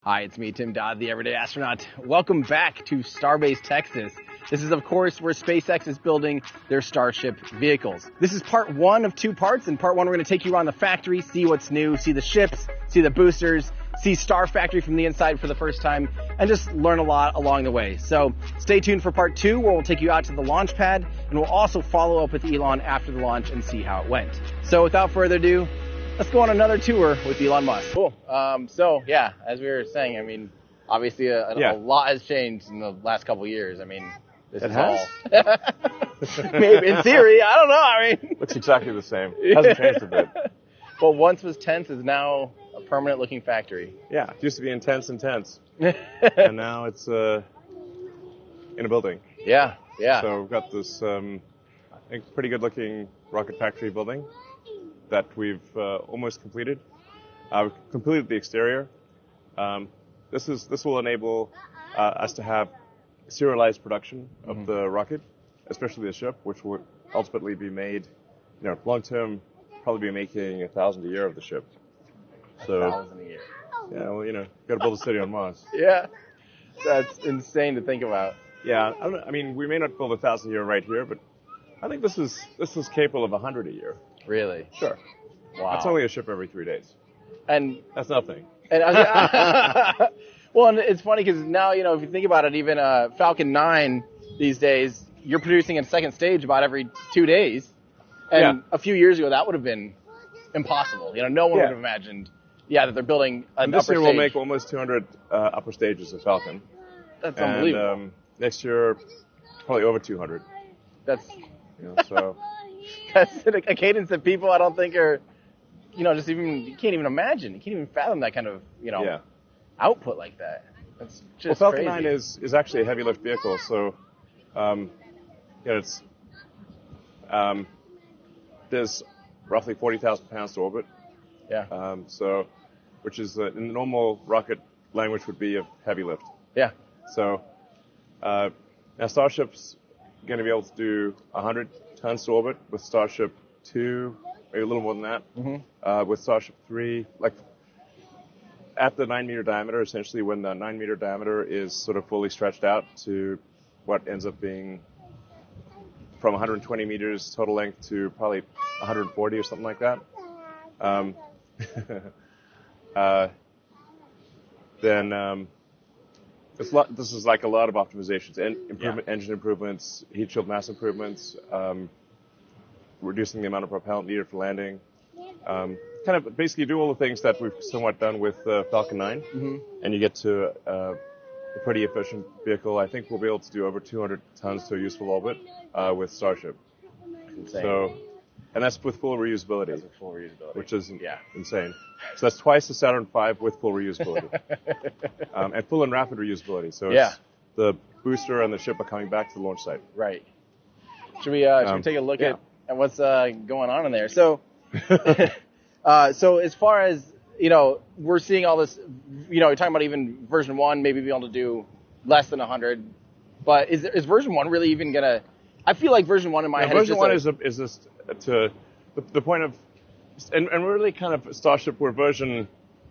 Hi, it's me, Tim Dodd, the Everyday Astronaut. Welcome back to Starbase, Texas. This is, of course, where SpaceX is building their Starship vehicles. This is part one of two parts. In part one, we're going to take you around the factory, see what's new, see the ships, see the boosters, see Starfactory from the inside for the first time, and just learn a lot along the way. So stay tuned for part two, where we'll take you out to the launch pad, and we'll also follow up with Elon after the launch and see how it went. So without further ado, let's go on another tour with Elon Musk. Cool. So yeah, as we were saying, I mean, obviously a lot has changed in the last couple of years. I mean, this is all. Maybe in theory, I don't know. I mean, looks exactly the same. Hasn't changed a bit. Well, once was tense is now a permanent looking factory. Yeah, it used to be intense, and now it's in a building. Yeah. So we've got this, I think, pretty good looking rocket factory building that we've almost completed. We've completed the exterior. This will enable us to have serialized production of the rocket, especially the ship, which will ultimately be made, long term, probably be making 1,000 a year of the ship. So 1,000 a year. Yeah, well, got to build a city on Mars. Yeah, that's insane to think about. Yeah, I mean, we may not build 1,000 a year right here, but I think this is capable of 100 a year. Really? Sure. Wow. That's only a ship every 3 days. And that's nothing. And well, and it's funny because now, if you think about it, even Falcon 9 these days, you're producing a second stage about every 2 days. And a few years ago, that would have been impossible. No one would have imagined, that they're building an upper stage. This year we'll make almost 200 upper stages of Falcon. That's unbelievable. And next year, probably over 200. That's so. That's a cadence that people I don't think are, just even, you can't even imagine. You can't even fathom that kind of, output like that. That's just Falcon crazy. 9 is actually a heavy lift vehicle, so, it's, there's roughly 40,000 pounds to orbit. Yeah. Which is, in normal rocket language would be a heavy lift. Yeah. So, now Starship's going to be able to do 100 tons to orbit with Starship 2, maybe a little more than that. Mm-hmm. With Starship 3, at the 9-meter diameter, essentially when the 9-meter diameter is sort of fully stretched out to what ends up being from 120 meters total length to probably 140 or something like that. Then this is like a lot of optimizations, engine improvements, heat shield mass improvements, reducing the amount of propellant needed for landing. Kind of basically do all the things that we've somewhat done with Falcon 9, and you get to a pretty efficient vehicle. I think we'll be able to do over 200 tons to a useful orbit with Starship. Insane. So, and that's with full reusability. That's with full reusability. Which is insane. So that's twice the Saturn V with full reusability. And full and rapid reusability. So it's the booster and the ship are coming back to the launch site. Right. Should we take a look at what's going on in there? So, so as far as, we're seeing all this, you're talking about even version 1 maybe being able to do less than 100. But is version 1 really even going to... I feel like version 1 in my head version is just... 1 is just to the point of... And we're really kind of Starship, we're version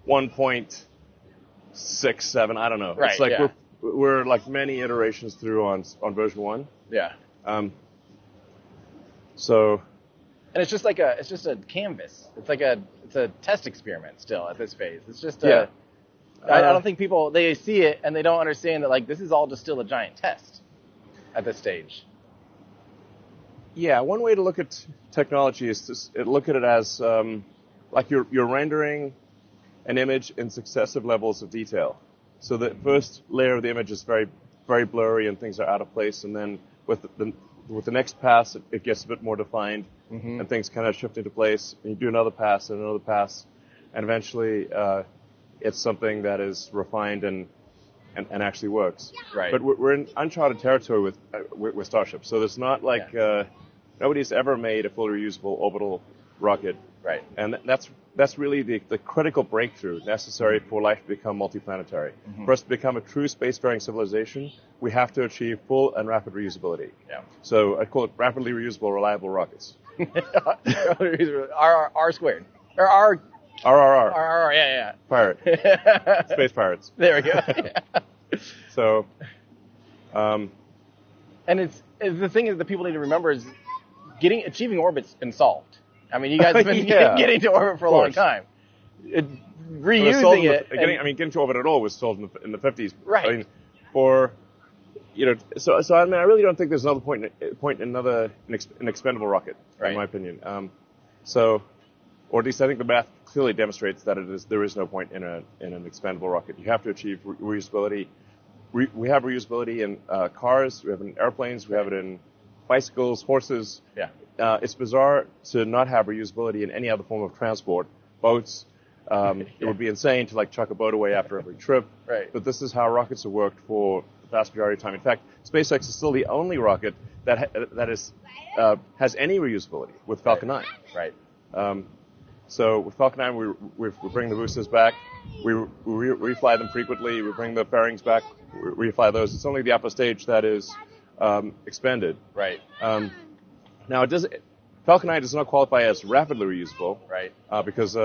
1.67, I don't know. Right, it's like we're like many iterations through on version 1. Yeah. So... And it's just a canvas. It's a test experiment still at this phase. It's just I don't think people, they see it and they don't understand that this is all just still a giant test at this stage. Yeah, one way to look at technology is to look at it as you're rendering an image in successive levels of detail. So the first layer of the image is very, very blurry and things are out of place, and then with the next pass, it gets a bit more defined, and things kind of shift into place. And you do another pass and another pass, and eventually it's something that is refined and actually works. Right. But we're in uncharted territory with Starship. So there's not nobody's ever made a fully reusable orbital rocket. Right. And that's really the critical breakthrough necessary for life to become multiplanetary. For us to become a true spacefaring civilization, we have to achieve full and rapid reusability. Yeah. So I call it rapidly reusable, reliable rockets. R squared. Or R RRR. RRR, yeah. Pirate. Space pirates. There we go. Yeah. So, and it's the thing is that people need to remember is achieving orbit's been solved. I mean, you guys have been getting to orbit for a long time. Reusing it. Getting to orbit at all was solved in the 50s. Right. I mean, so I mean, I really don't think there's another point in an expendable rocket, in my opinion. Or at least I think the math clearly demonstrates that there is no point in an expendable rocket. You have to achieve reusability. We have reusability in cars, we have it in airplanes, we have it in bicycles, horses. Yeah. It's bizarre to not have reusability in any other form of transport. Boats. It would be insane to chuck a boat away after every trip. Right. But this is how rockets have worked for the vast majority of time. In fact, SpaceX is still the only rocket that has any reusability with Falcon 9. Right. So with Falcon 9, we bring the boosters back. We refly them frequently. We bring the fairings back. We refly those. It's only the upper stage that is expended. Right. Now, Falcon 9 does not qualify as rapidly reusable. Right. Because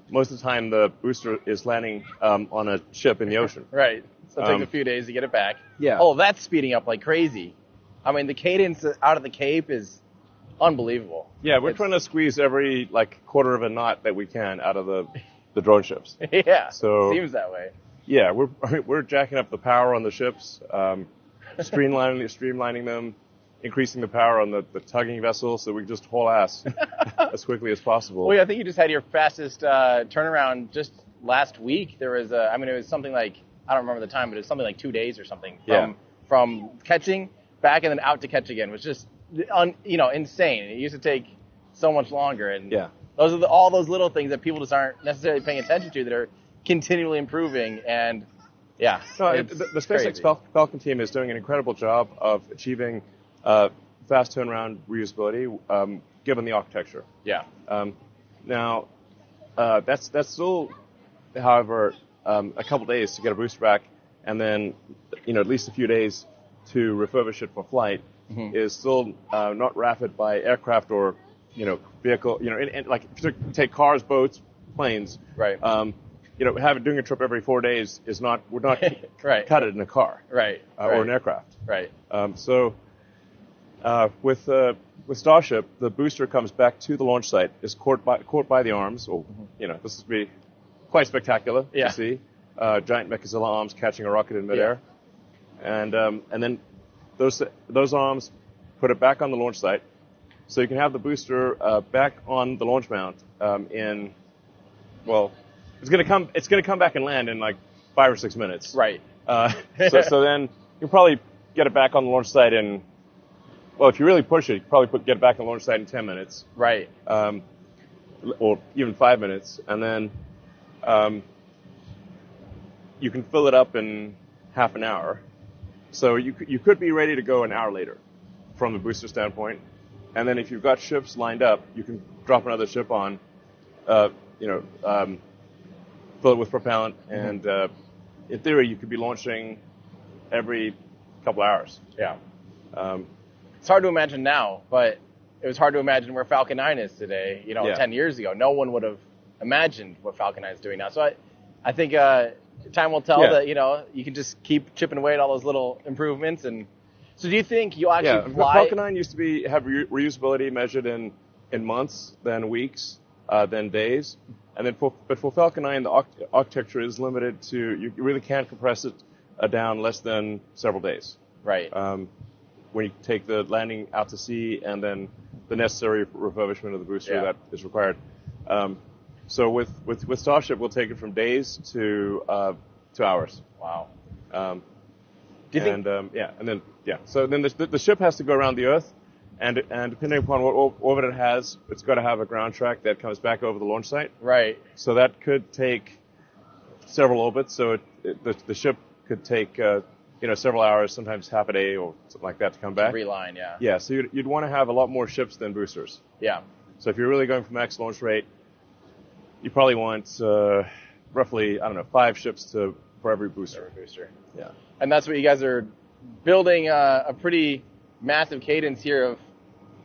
most of the time the booster is landing on a ship in the ocean. Right. So it takes a few days to get it back. Yeah. Oh, that's speeding up like crazy. I mean, the cadence out of the Cape is unbelievable. Yeah, we're trying to squeeze every quarter of a knot that we can out of the drone ships. Yeah. So seems that way. Yeah, we're jacking up the power on the ships, streamlining them, increasing the power on the tugging vessels so we can just haul ass as quickly as possible. Well, yeah, I think you just had your fastest turnaround just last week. There was it was something like, I don't remember the time, but it was something like 2 days or something from catching back and then out to catch again. It was just insane. It used to take so much longer, and those are all those little things that people just aren't necessarily paying attention to that are continually improving. And the SpaceX Falcon team is doing an incredible job of achieving fast turnaround reusability given the architecture. Yeah. Now that's still, however, a couple days to get a booster back, and then at least a few days to refurbish it for flight. Mm-hmm. Is still not rapid by aircraft or vehicle. If you take cars, boats, planes. Right. Doing a trip every 4 days would not cut it in a car. Right. Or an aircraft. Right. With Starship, the booster comes back to the launch site, is caught by the arms. Or this would be quite spectacular to see. Giant Mechazilla arms catching a rocket in midair, and then those arms put it back on the launch site, so you can have the booster back on the launch mount it's going to come back and land in 5 or 6 minutes. Right. So then you'll probably get it back on the launch site in, if you really push it, you can probably get it back on the launch site in 10 minutes. Right. Or even 5 minutes, and then you can fill it up in half an hour. So you could be ready to go an hour later from the booster standpoint. And then if you've got ships lined up, you can drop another ship on, fill it with propellant, and in theory you could be launching every couple hours. Yeah. It's hard to imagine now, but it was hard to imagine where Falcon 9 is today, 10 years ago. No one would have imagined what Falcon 9 is doing now. So I think time will tell that, you can just keep chipping away at all those little improvements. And so do you think you'll actually fly? Falcon 9 used to have reusability measured in months, then weeks, then days. And then for Falcon 9, the architecture is limited to, you really can't compress it down less than several days. Right. When you take the landing out to sea and then the necessary refurbishment of the booster that is required. So with Starship, we'll take it from days to hours. Wow. Do you think? So then the ship has to go around the Earth, and depending upon what orbit it has, it's got to have a ground track that comes back over the launch site. Right. So that could take several orbits. So the ship could take several hours, sometimes half a day or something like that to come back. Reline, yeah. Yeah. So you'd want to have a lot more ships than boosters. Yeah. So if you're really going for max launch rate, you probably want roughly 5 ships for every booster. Yeah. And that's what you guys are building a pretty massive cadence here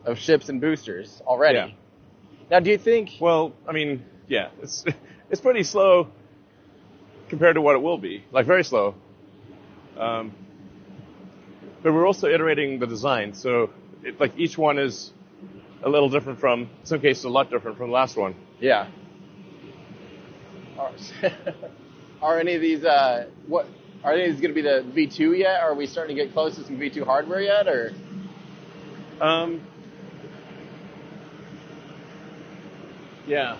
of ships and boosters already. Yeah. Now, do you think? Well, I mean, Yeah, it's pretty slow compared to what it will be, like very slow. But we're also iterating the design, so like each one is a little different from, in some cases, a lot different from the last one. Yeah. Are any of these are any of these going to be the V2 yet? Are we starting to get close to some V2 hardware yet, or? Yeah.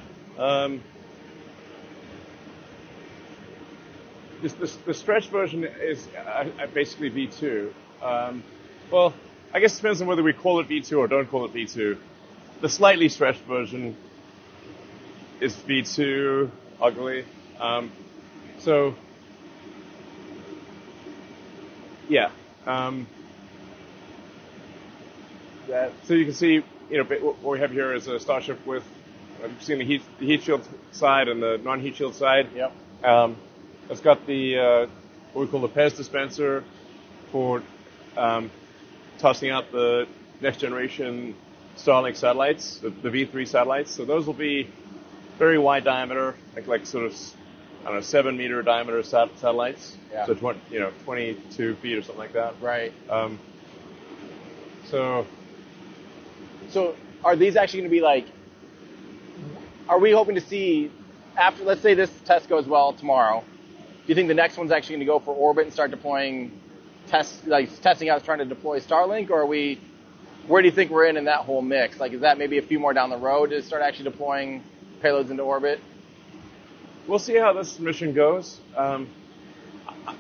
The stretch version is basically V2. Well, I guess it depends on whether we call it V2 or don't call it V2. The slightly stretched version is V2, ugly. So, yeah. So you can see, what we have here is a Starship with, you've seen the heat shield side and the non-heat shield side. Yep. It's got the what we call the PEZ dispenser for tossing out the next generation Starlink satellites, the V3 satellites. So those will be very wide diameter, like sort of, 7-meter diameter satellites. Yeah. So 22 feet or something like that. Right. So are these actually going to be like? Are we hoping to see after? Let's say this test goes well tomorrow. Do you think the next one's actually going to go for orbit and start deploying testing out, trying to deploy Starlink, or are we? Where do you think we're in that whole mix? Like, is that maybe a few more down the road to start actually deploying payloads into orbit? We'll see how this mission goes. I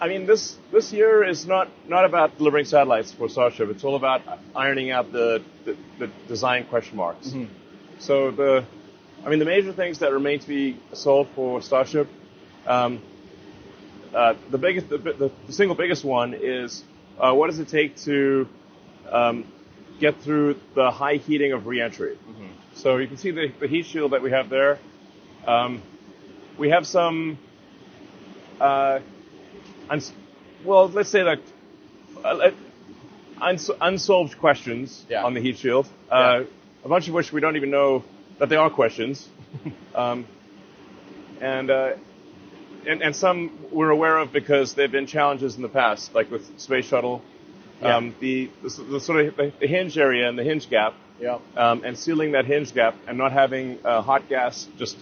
mean, this year is not about delivering satellites for Starship. It's all about ironing out the design question marks. Mm-hmm. So the major things that remain to be solved for Starship, the single biggest one is what does it take to get through the high heating of reentry. Mm-hmm. So you can see the heat shield that we have there. We have some, let's say that unsolved questions on the heat shield, a bunch of which we don't even know that they are questions, and some we're aware of because there have been challenges in the past, like with Space Shuttle, the sort of the hinge area and the hinge gap, and sealing that hinge gap and not having hot gas just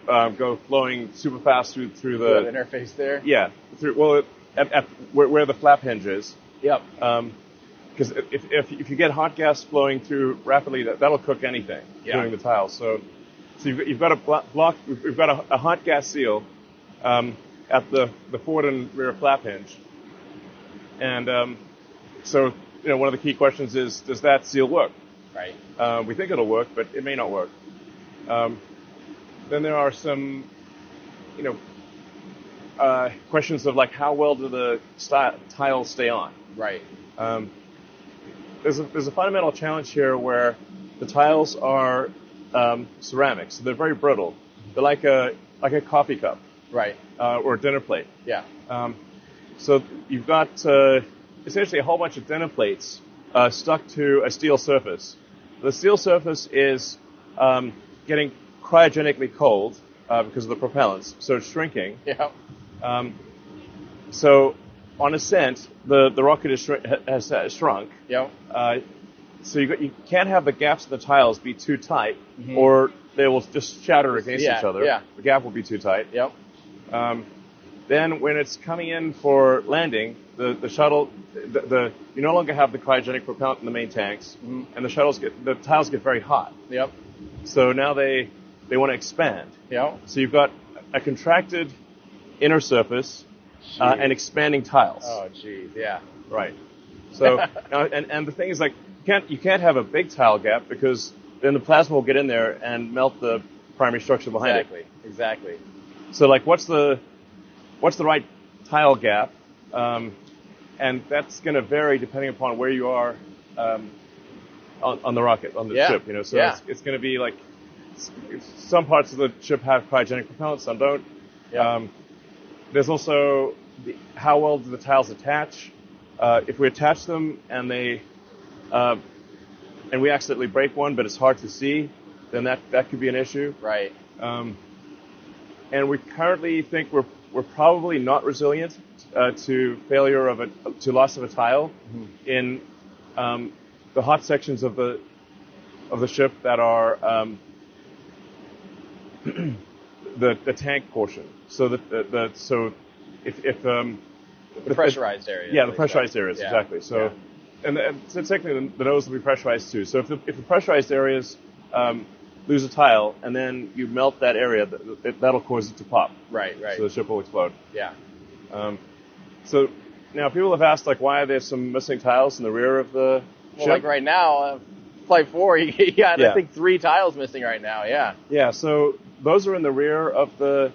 go flowing super fast through the interface there. Yeah, where the flap hinge is. Yep. Because if you get hot gas flowing through rapidly, that'll cook anything, including the tiles. So you've got a block. We've got a hot gas seal at the forward and rear flap hinge, and so one of the key questions is, does that seal work? Right. We think it'll work, but it may not work. Then there are some, questions of like how well do the tiles stay on? Right. There's a fundamental challenge here where the tiles are ceramic, so they're very brittle. They're like a coffee cup, right, or a dinner plate. Yeah. So you've got essentially a whole bunch of dinner plates stuck to a steel surface. The steel surface is getting cryogenically cold because of the propellants, so it's shrinking. Yeah. So on ascent, the rocket has shrunk. Yeah. So you can't have the gaps in the tiles be too tight, mm-hmm. or they will just shatter against each other. Yeah. The gap will be too tight. Yep. Then when it's coming in for landing, the shuttle, you no longer have the cryogenic propellant in the main tanks, mm-hmm. and the tiles get very hot. Yep. So now they want to expand. Yep. So you've got a contracted inner surface and expanding tiles. Oh, geez, yeah. Right. So and the thing is, like, you can't have a big tile gap because then the plasma will get in there and melt the primary structure behind it. Exactly. So like, what's the right tile gap? And that's going to vary depending upon where you are on the rocket, on the ship. So it's going to be like some parts of the ship have cryogenic propellant, some don't. Yeah. There's also how well do the tiles attach? If we attach them and we accidentally break one, but it's hard to see, then that could be an issue. Right. and we currently think we're probably not resilient to failure to loss of a tile in the hot sections of the ship that are the tank portion. So if the pressurized areas. Yeah, the pressurized areas, yeah. exactly. So, so technically the nose will be pressurized too. So if the pressurized areas lose a tile and then you melt that area, that'll cause it to pop. Right. So the ship will explode. Yeah. So now people have asked, like, why are there some missing tiles in the rear of the ship? Like right now, Flight 4, you got, I think, 3 tiles missing right now, yeah. Yeah, so those are in the rear of the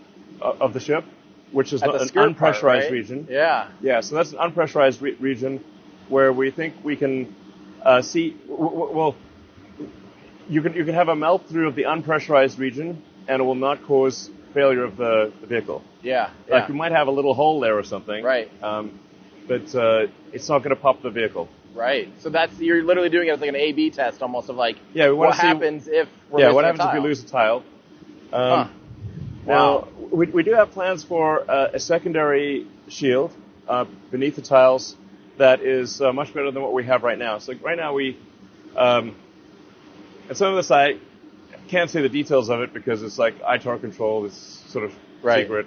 ship, which is an unpressurized part, right? region. Yeah. Yeah, so that's an unpressurized region where we think we can see, well, you can have a melt through of the unpressurized region, and it will not cause failure of the vehicle. Yeah. Like you might have a little hole there or something. Right. But it's not going to pop the vehicle. Right. So you're literally doing it as like an A/B test, almost of like, what happens if we're missing what happens a tile? if you lose a tile? Now, we do have plans for a secondary shield beneath the tiles that is much better than what we have right now. So right now and some of this I can't say the details of it because it's like ITAR control, it's sort of secret.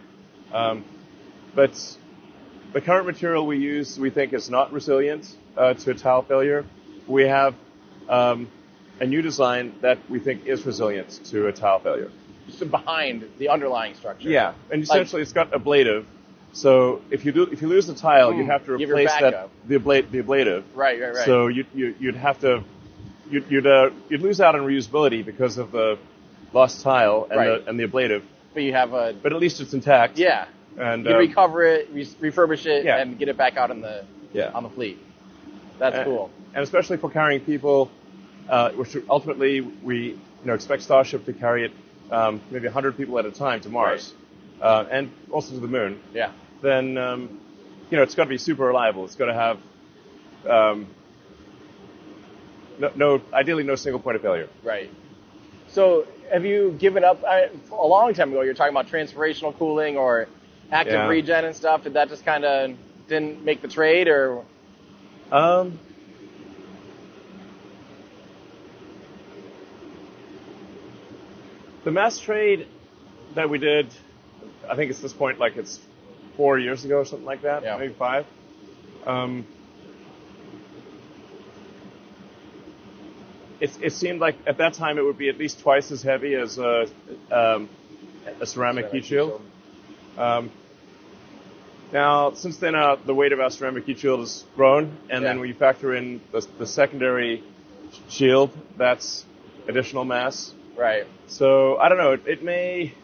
But the current material we use, we think, is not resilient to a tile failure. We have a new design that we think is resilient to a tile failure. So behind the underlying structure. Yeah, and essentially it's got ablative. So if you lose the tile, you have to replace the ablative. Right. So you'd have to you'd lose out on reusability because of the lost tile and the ablative. But you have but at least it's intact. Yeah. And you recover it, refurbish it, and get it back out on the fleet. That's cool. And especially for carrying people, which ultimately we expect Starship to carry it maybe 100 people at a time to Mars, and also to the Moon. Yeah. Then it's got to be super reliable. It's got to have ideally no single point of failure. Right. So have you given up? A long time ago, you were talking about transpirational cooling or active regen and stuff. Did that just kind of didn't make the trade, or? The mass trade that we did, I think it's this point, like it's 4 years ago or something like that, maybe 5. It seemed like at that time it would be at least twice as heavy as a ceramic heat shield. Now, since then, the weight of our ceramic heat shield has grown, and then when you factor in the secondary shield, that's additional mass. Right. So, I don't know, it may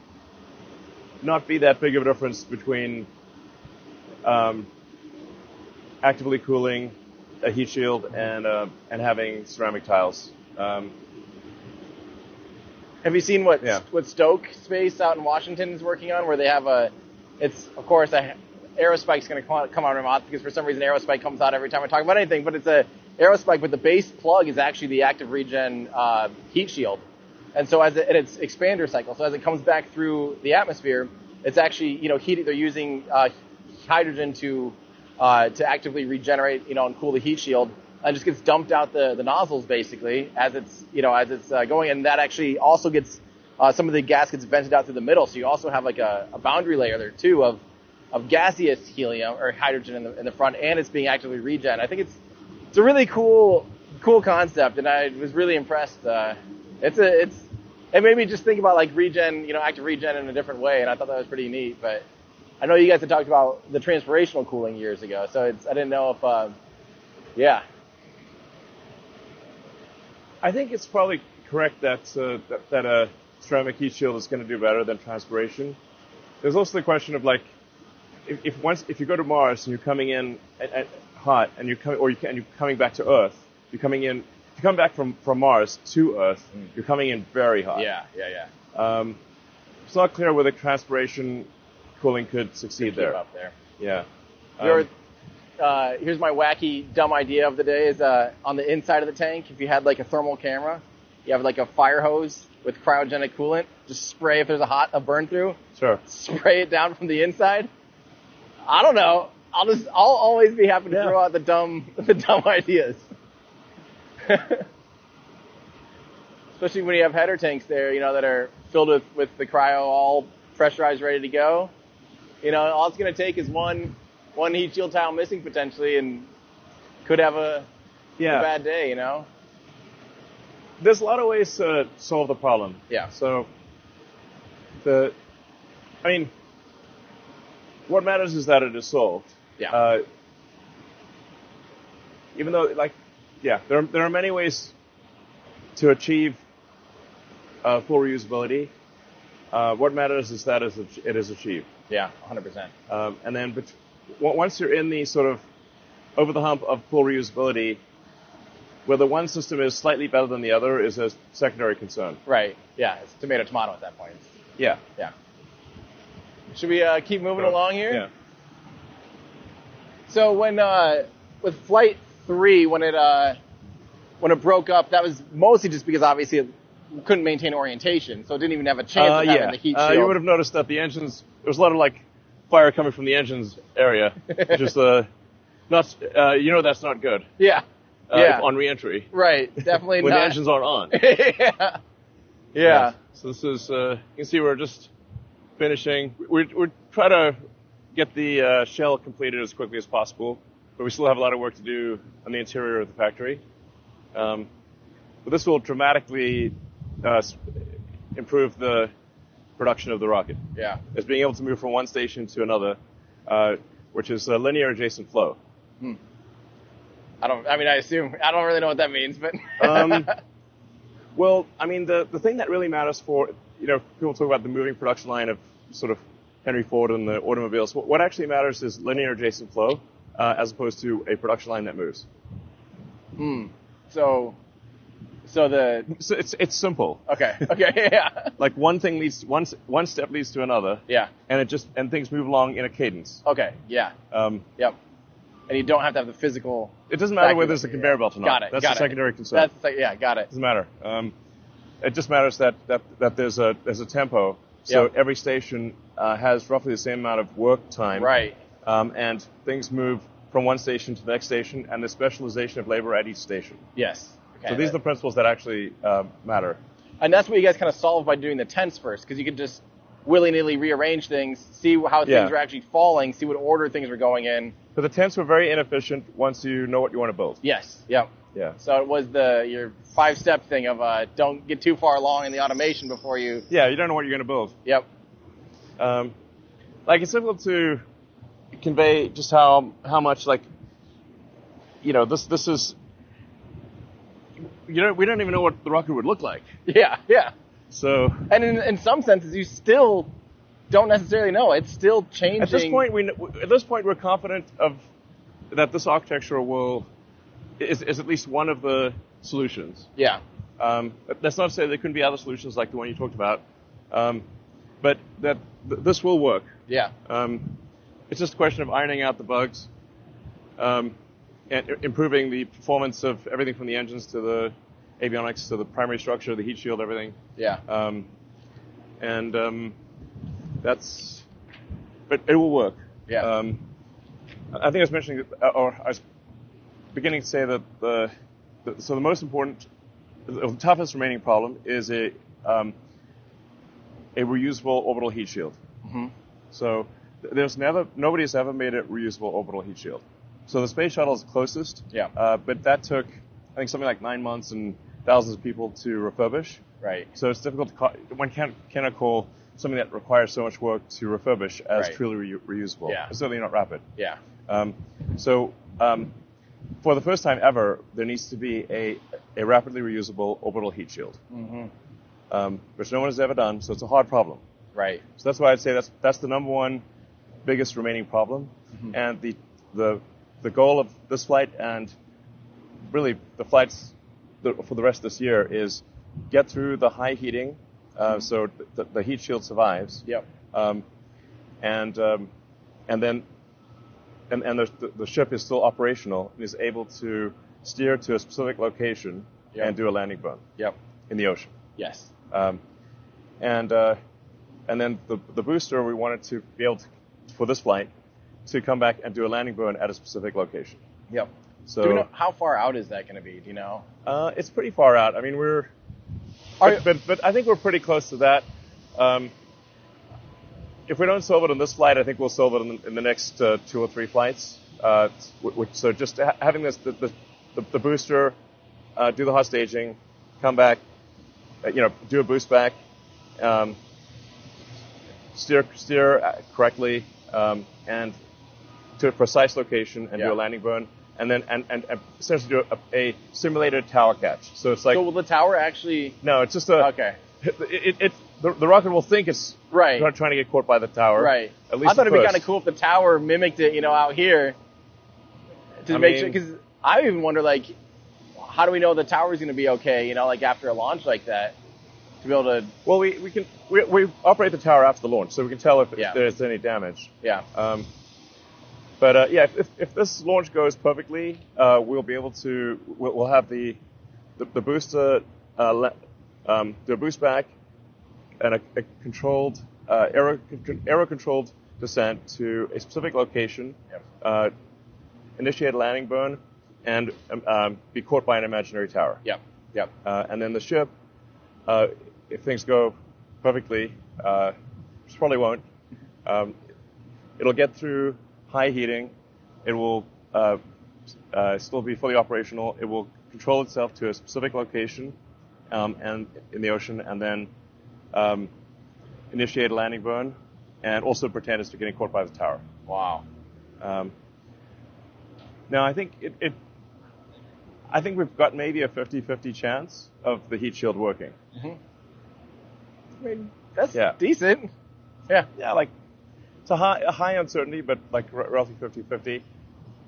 not be that big of a difference between actively cooling a heat shield and having ceramic tiles. Have you seen what Stoke Space out in Washington is working on, where they have it's of course a aerospike's going to come out of my mouth because for some reason aerospike comes out every time I talk about anything, but it's a aerospike, but the base plug is actually the active regen heat shield. And so and it's expander cycle. So as it comes back through the atmosphere, it's actually, heating. They're using hydrogen to actively regenerate, and cool the heat shield, and just gets dumped out the nozzles basically as it's going, and that actually also gets some of the gas gets vented out through the middle. So you also have like a boundary layer there too of gaseous helium or hydrogen in the front, and it's being actively regen. I think it's a really cool concept, and I was really impressed. It made me just think about like regen, active regen in a different way, and I thought that was pretty neat. But I know you guys had talked about the transpirational cooling years ago, so I didn't know if, I think it's probably correct that a ceramic heat shield is going to do better than transpiration. There's also the question of like, if you go to Mars and you're coming in hot and you're coming back to Earth, you're coming in. If you come back from Mars to Earth, you're coming in very hot. Yeah. It's not clear whether transpiration cooling could succeed there. Up there. Yeah. Here's my wacky, dumb idea of the day is on the inside of the tank, if you had like a thermal camera, you have like a fire hose with cryogenic coolant. Just spray if there's a burn through. Sure. Spray it down from the inside. I don't know. I'll always be happy to throw out the dumb ideas. Especially when you have header tanks there, that are filled with the cryo all pressurized, ready to go. All it's going to take is one heat shield tile missing potentially, and could have a bad day. There's a lot of ways to solve the problem. Yeah. So, what matters is that it is solved. Yeah. Even though, there are many ways to achieve full reusability. What matters is that it is achieved. Yeah, 100%. And then, once you're in the sort of over the hump of full reusability, whether one system is slightly better than the other is a secondary concern. Right. Yeah, it's tomato at that point. Yeah. Yeah. Should we keep moving along here? Yeah. So when with Flight 3, when it broke up, that was mostly just because obviously it couldn't maintain orientation, so it didn't even have a chance of having the heat shield. You would have noticed that the engines, there was a lot of fire coming from the engines area, which is that's not good. Yeah. On re-entry. Right. Definitely when not. the engines aren't on. Yeah. So this is, you can see we're just finishing. We're trying to get the shell completed as quickly as possible, but we still have a lot of work to do on the interior of the factory. But this will dramatically improve the production of the rocket. Yeah. It's being able to move from one station to another, which is a linear adjacent flow. I don't really know what that means, but. Well, the thing that really matters for, people talk about the moving production line of sort of Henry Ford and the automobiles. What actually matters is linear adjacent flow, as opposed to a production line that moves. So it's simple. Okay, yeah. One thing one step leads to another. Yeah. And things move along in a cadence. Okay, yeah. Yep. And you don't have to have the physical. It doesn't matter whether there's a conveyor belt or not. Got it. That's a secondary concern. Got it. It doesn't matter. It just matters that there's a tempo. So every station has roughly the same amount of work time. Right. And things move from one station to the next station, and the specialization of labor at each station. Yes. Okay. So these are the principles that actually matter. And that's what you guys kind of solve by doing the tents first, because you could just willy-nilly rearrange things, see how things are actually falling, see what order things are going in. But the tents were very inefficient once you know what you want to build. Yes. Yep. Yeah. So it was your 5-step thing of don't get too far along in the automation before you. Yeah, you don't know what you're going to build. Yep. It's difficult to convey just how much this is. We don't even know what the rocket would look like. Yeah. So. And in some senses, you still don't necessarily know. It's still changing. At this point, we're confident that this architecture is at least one of the solutions. Yeah. That's not to say there couldn't be other solutions like the one you talked about, but that this will work. Yeah. It's just a question of ironing out the bugs, and improving the performance of everything from the engines to the avionics to the primary structure, the heat shield, everything. Yeah. But it will work. Yeah. I think I was mentioning, or I was beginning to say that the most important, the toughest remaining problem is a reusable orbital heat shield. Mm-hmm. So nobody's ever made a reusable orbital heat shield. So the space shuttle is closest. Yeah. But that took, I think, something like 9 months and thousands of people to refurbish. Right. So it's difficult one cannot call something that requires so much work to refurbish as truly reusable. Yeah. It's certainly not rapid. Yeah. For the first time ever, there needs to be a rapidly reusable orbital heat shield, which no one has ever done. So it's a hard problem. Right. So that's why I'd say that's the number one biggest remaining problem, and the goal of this flight and really the flights for the rest of this year is get through the high heating, so the heat shield survives. Yep. And then the ship is still operational and is able to steer to a specific location and do a landing burn. Yep. In the ocean. Yes. And then the booster, we wanted to be able to, for this flight, to come back and do a landing burn at a specific location. Yep. So, do we know how far out is that going to be? Do you know? It's pretty far out. I mean, but I think we're pretty close to that. If we don't solve it on this flight, I think we'll solve it in the next 2 or 3 flights. So just having the booster, do the hot staging, come back, do a boost back, steer correctly, and to a precise location and do a landing burn, and then and essentially do a simulated tower catch. So it's like, so will the tower actually? No, it's just a okay. The rocket will think it's right trying to get caught by the tower. Right. At least I thought it'd be kind of cool if the tower mimicked it, out here to make sure. Because I even wonder, like, how do we know the tower's going to be okay? Like after a launch like that, to be able to. Well, we operate the tower after the launch, so we can tell if there's any damage. Yeah. But if this launch goes perfectly, we'll be able to. We'll have the booster do a boost back and a controlled aero controlled descent to a specific location. Yep. Initiate a landing burn and be caught by an imaginary tower. Yep. Yep. And then the ship, if things go perfectly, which probably won't, it'll get through high heating. It will still be fully operational. It will control itself to a specific location and in the ocean, and then initiate a landing burn, and also pretend it's getting caught by the tower. Wow. Now, I think I think we've got maybe a 50-50 chance of the heat shield working. Mm-hmm. I mean, that's decent. Yeah, like it's a high uncertainty, but like roughly 50-50.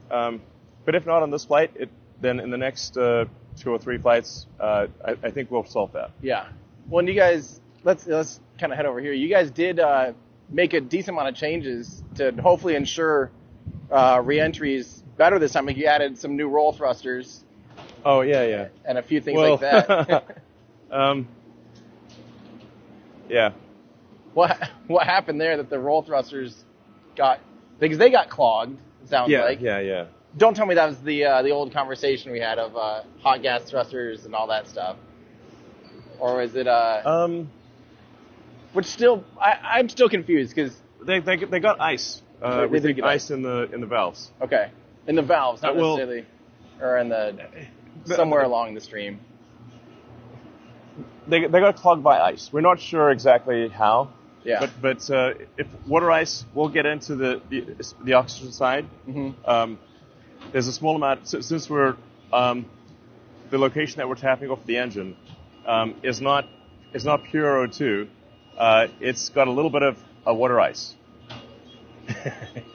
But if not on this flight, then in the next 2 or 3 flights, I think we'll solve that. Yeah. Well, and you guys, let's kind of head over here. You guys did make a decent amount of changes to hopefully ensure re-entries better this time. Like you added some new roll thrusters. Oh yeah. And a few things like that. Yeah. What happened there that the roll thrusters got? Because they got clogged. It sounds like. Yeah. Don't tell me that was the old conversation we had of hot gas thrusters and all that stuff, or was it? Which still, I'm still confused because they got ice. We think ice in the valves. Okay, in the valves, not necessarily, or in somewhere along the stream. They got clogged by ice. We're not sure exactly how. Yeah. But if water ice, we'll get into the oxygen side. Mm-hmm. There's a small amount, since we're, the location that we're tapping off the engine is not pure O2. It's got a little bit of water ice.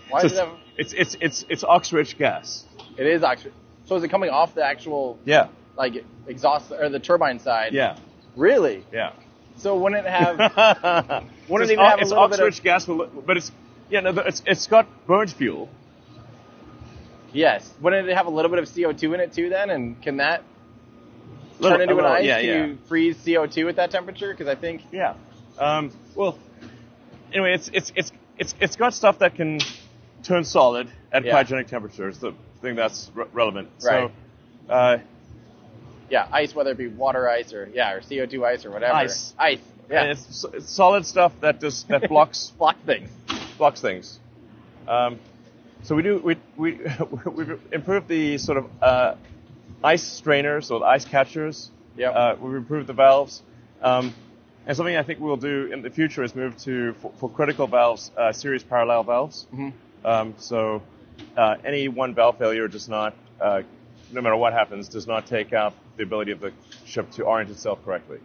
Why so does it have? It's ox-rich gas. It is ox-rich. So is it coming off the actual? Yeah. Like exhaust or the turbine side? Yeah. Really? Yeah. So wouldn't it have? Wouldn't it even have a little bit of? It's ox-rich gas, but it's got burnt fuel. Yes. Wouldn't it have a little bit of CO2 in it too then? And can that turn into an ice? Yeah, Can you freeze CO2 at that temperature? Because I think. Yeah. Well, anyway, it's got stuff that can turn solid at cryogenic temperatures. The thing that's relevant. Right. So. Yeah, ice, whether it be water ice or CO2 ice or whatever. Ice. Yeah. And it's solid stuff that blocks things. Blocks things. So we've improved the sort of ice strainers or the ice catchers. Yeah. We've improved the valves. And something I think we'll do in the future is move to for critical valves, series parallel valves. Mm-hmm. So any one valve failure does not, no matter what happens, does not take out the ability of the ship to orient itself correctly.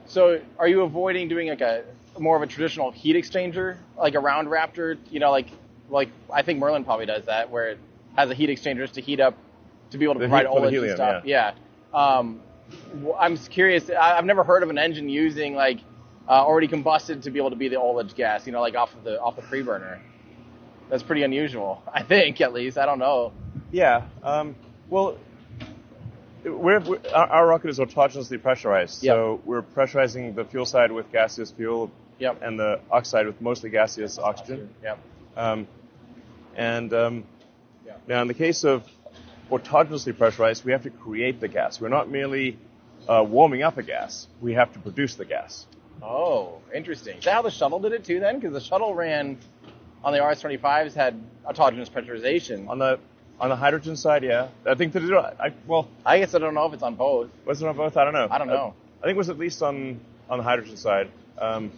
So are you avoiding doing like a more of a traditional heat exchanger, like a round Raptor, like I think Merlin probably does that, where it has a heat exchanger just to heat up, to be able to provide OLEDs and stuff. Yeah. I'm curious. I've never heard of an engine using already combusted to be able to be the OLED gas, like off the preburner. That's pretty unusual, I think, at least. I don't know. Yeah. Well, Our rocket is autonomously pressurized, Yep. so we're pressurizing the fuel side with gaseous fuel, Yep. and the oxide with mostly gaseous oxygen. Yep. Now, in the case of autonomously pressurized, we have to create the gas. We're not merely warming up a gas; we have to produce the gas. Oh, interesting. Is that how the shuttle did it too then? Because the shuttle ran on the RS-25s had autogenous pressurization. On the hydrogen side, yeah, I think that I guess I don't know if it's on both. was it on both? I don't know. I don't know. I think it was at least on the hydrogen side. Maybe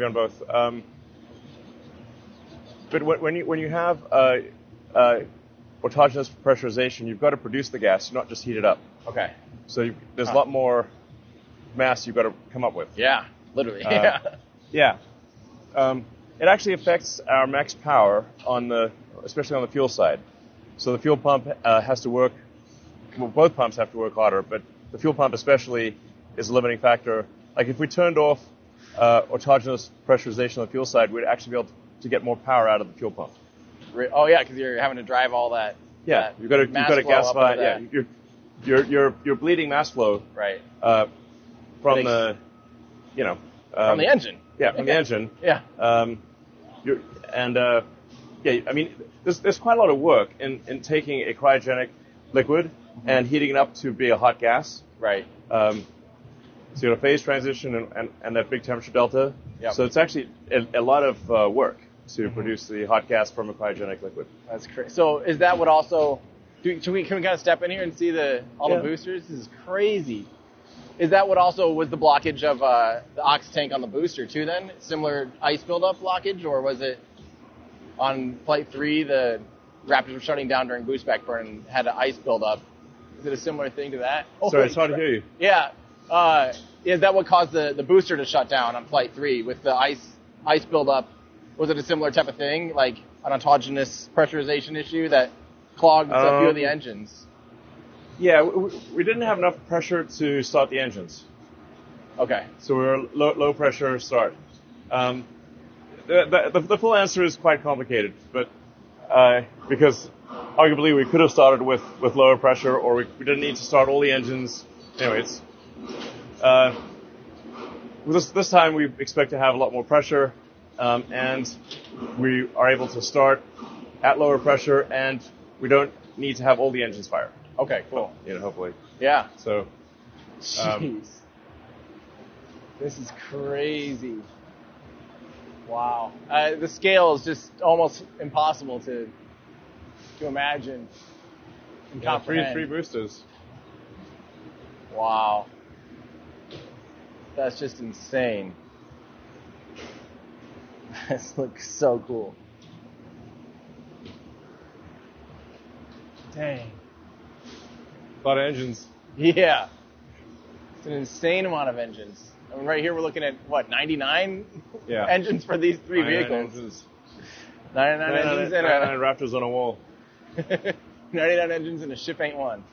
on both. But when you have autogenous pressurization, you've got to produce the gas, not just heat it up. Okay. So there's a lot more mass you've got to come up with. Yeah, literally. Yeah. It actually affects our max power especially on the fuel side. So the fuel pump has to work. Well, both pumps have to work harder, but the fuel pump especially is a limiting factor. Like if we turned off autogenous pressurization on the fuel side, we'd actually be able to get more power out of the fuel pump. Oh yeah, because you're having to drive all that. Yeah, you've got to gasify. Yeah, you're bleeding mass flow. Right. From the from the engine. Yeah, from the engine. Yeah. I mean, there's quite a lot of work in taking a cryogenic liquid and heating it up to be a hot gas. Right. So you have a phase transition and that big temperature delta. Yep. So it's actually a lot of work to produce the hot gas from a cryogenic liquid. That's crazy. So is that what also? Can we kind of step in here and see all the boosters? This is crazy. Is that what also was the blockage of the ox tank on the booster too? Then similar ice buildup blockage, or was it on Flight 3 the Raptors were shutting down during boost back burn and had an ice buildup? Is it a similar thing to that? Sorry, it's hard to hear you. Yeah. Is that what caused the booster to shut down on Flight 3 with the ice buildup? Was it a similar type of thing, like an autogenous pressurization issue that clogged a few of the engines? Yeah, we didn't have enough pressure to start the engines. Okay. So we were low pressure start. The full answer is quite complicated, but because arguably we could have started with lower pressure, or we didn't need to start all the engines. Anyways, this time we expect to have a lot more pressure, and we are able to start at lower pressure, and we don't need to have all the engines fire. Okay, cool. Hopefully. Yeah. So. Jeez. This is crazy. Wow. The scale is just almost impossible to imagine and comprehend. Three boosters. Wow. That's just insane. This looks so cool. Dang. A lot of engines. Yeah. It's an insane amount of engines. I mean, right here we're looking at, 99 engines for these three vehicles. 99 engines and 99 Raptors on a wall. 99 engines and a ship ain't one.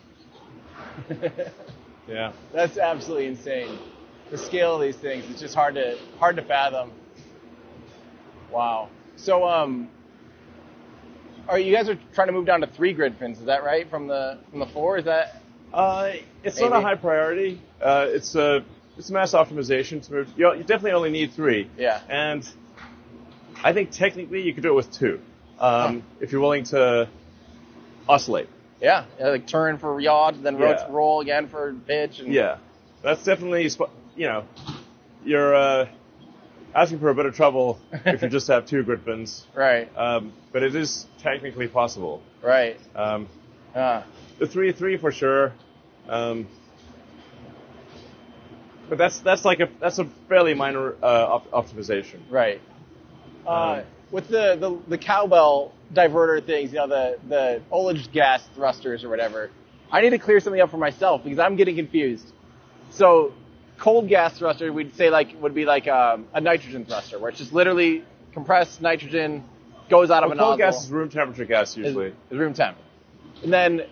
Yeah. That's absolutely insane. The scale of these things, it's just hard to fathom. Wow. So, you guys are trying to move down to 3 grid fins, is that right? From the 4, is that? It's not a high priority. It's a mass optimization to move. You definitely only need 3. Yeah. And I think technically you could do it with 2, if you're willing to oscillate. Yeah, like turn for yaw, then roll again for pitch. And yeah, that's definitely, you're asking for a bit of trouble if you just have 2 grid fins. Right. But it is technically possible. Right. The 3 for sure. But that's a fairly minor optimization. Right. With the cowbell diverter things, the ullage gas thrusters or whatever, I need to clear something up for myself because I'm getting confused. So, cold gas thruster would be like a nitrogen thruster, where it's just literally compressed nitrogen goes out of a nozzle. Cold gas is room temperature gas usually. Is room temp. And then,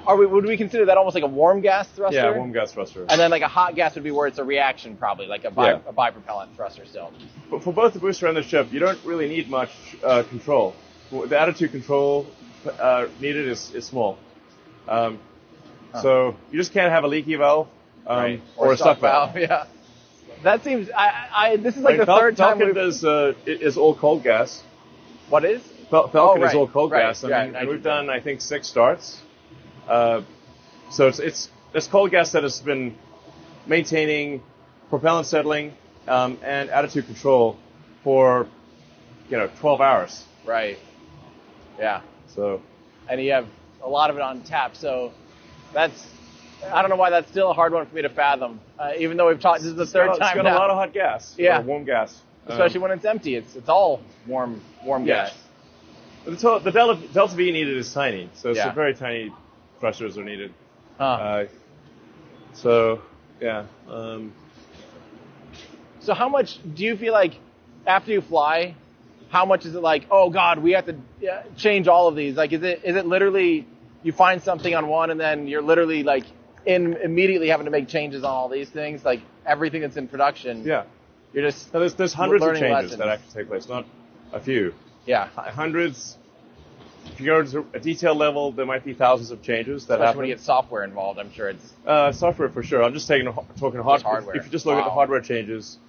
would we consider that almost like a warm gas thruster? Yeah, warm gas thruster. And then like a hot gas would be where it's a reaction, probably like a bipropellant thruster still. But for both the booster and the ship, you don't really need much control. The attitude control needed is small. So you just can't have a leaky valve Right. or a stuck valve. Yeah. That seems. This is like the third time Falcon is all cold gas. What is? Falcon is all cold right, gas. And we've done, I think, 6 starts. So it's cold gas that has been maintaining propellant settling and attitude control for 12 hours. Right. Yeah. So. And you have a lot of it on tap. So I don't know why that's still a hard one for me to fathom. Even though we've talked, this is the third time. It's got a lot of hot gas. Yeah. Warm gas. Especially when it's empty. It's all warm gas. The delta V needed is tiny, so some very tiny thrusters are needed. So how much do you feel like after you fly? How much is it like? Oh God, we have to change all of these. Like, is it literally you find something on one and then you're literally like immediately having to make changes on all these things, like everything that's in production. Yeah. You're just there's hundreds of changes lessons that actually take place, not a few. Yeah. Hundreds. If you go to a detail level, there might be thousands of changes that happen. When you get software involved, I'm sure it's... software for sure. I'm just talking hardware. If you just look at the hardware changes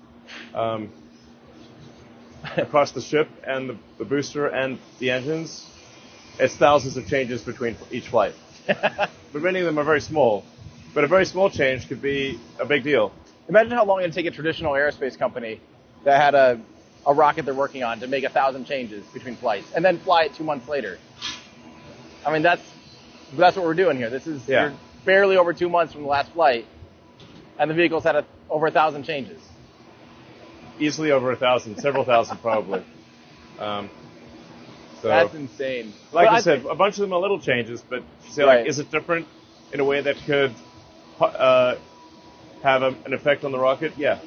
across the ship and the booster and the engines, it's thousands of changes between each flight. But many of them are very small. But a very small change could be a big deal. Imagine how long it would take a traditional aerospace company that had a rocket they're working on to make 1,000 changes between flights and then fly it 2 months later. I mean, that's what we're doing here. This is you're barely over 2 months from the last flight, and the vehicle's had over 1,000 changes. Easily over 1,000, several thousand probably. So that's insane. Like I said, a bunch of them are little changes, but say is it different in a way that could have an effect on the rocket? Yeah.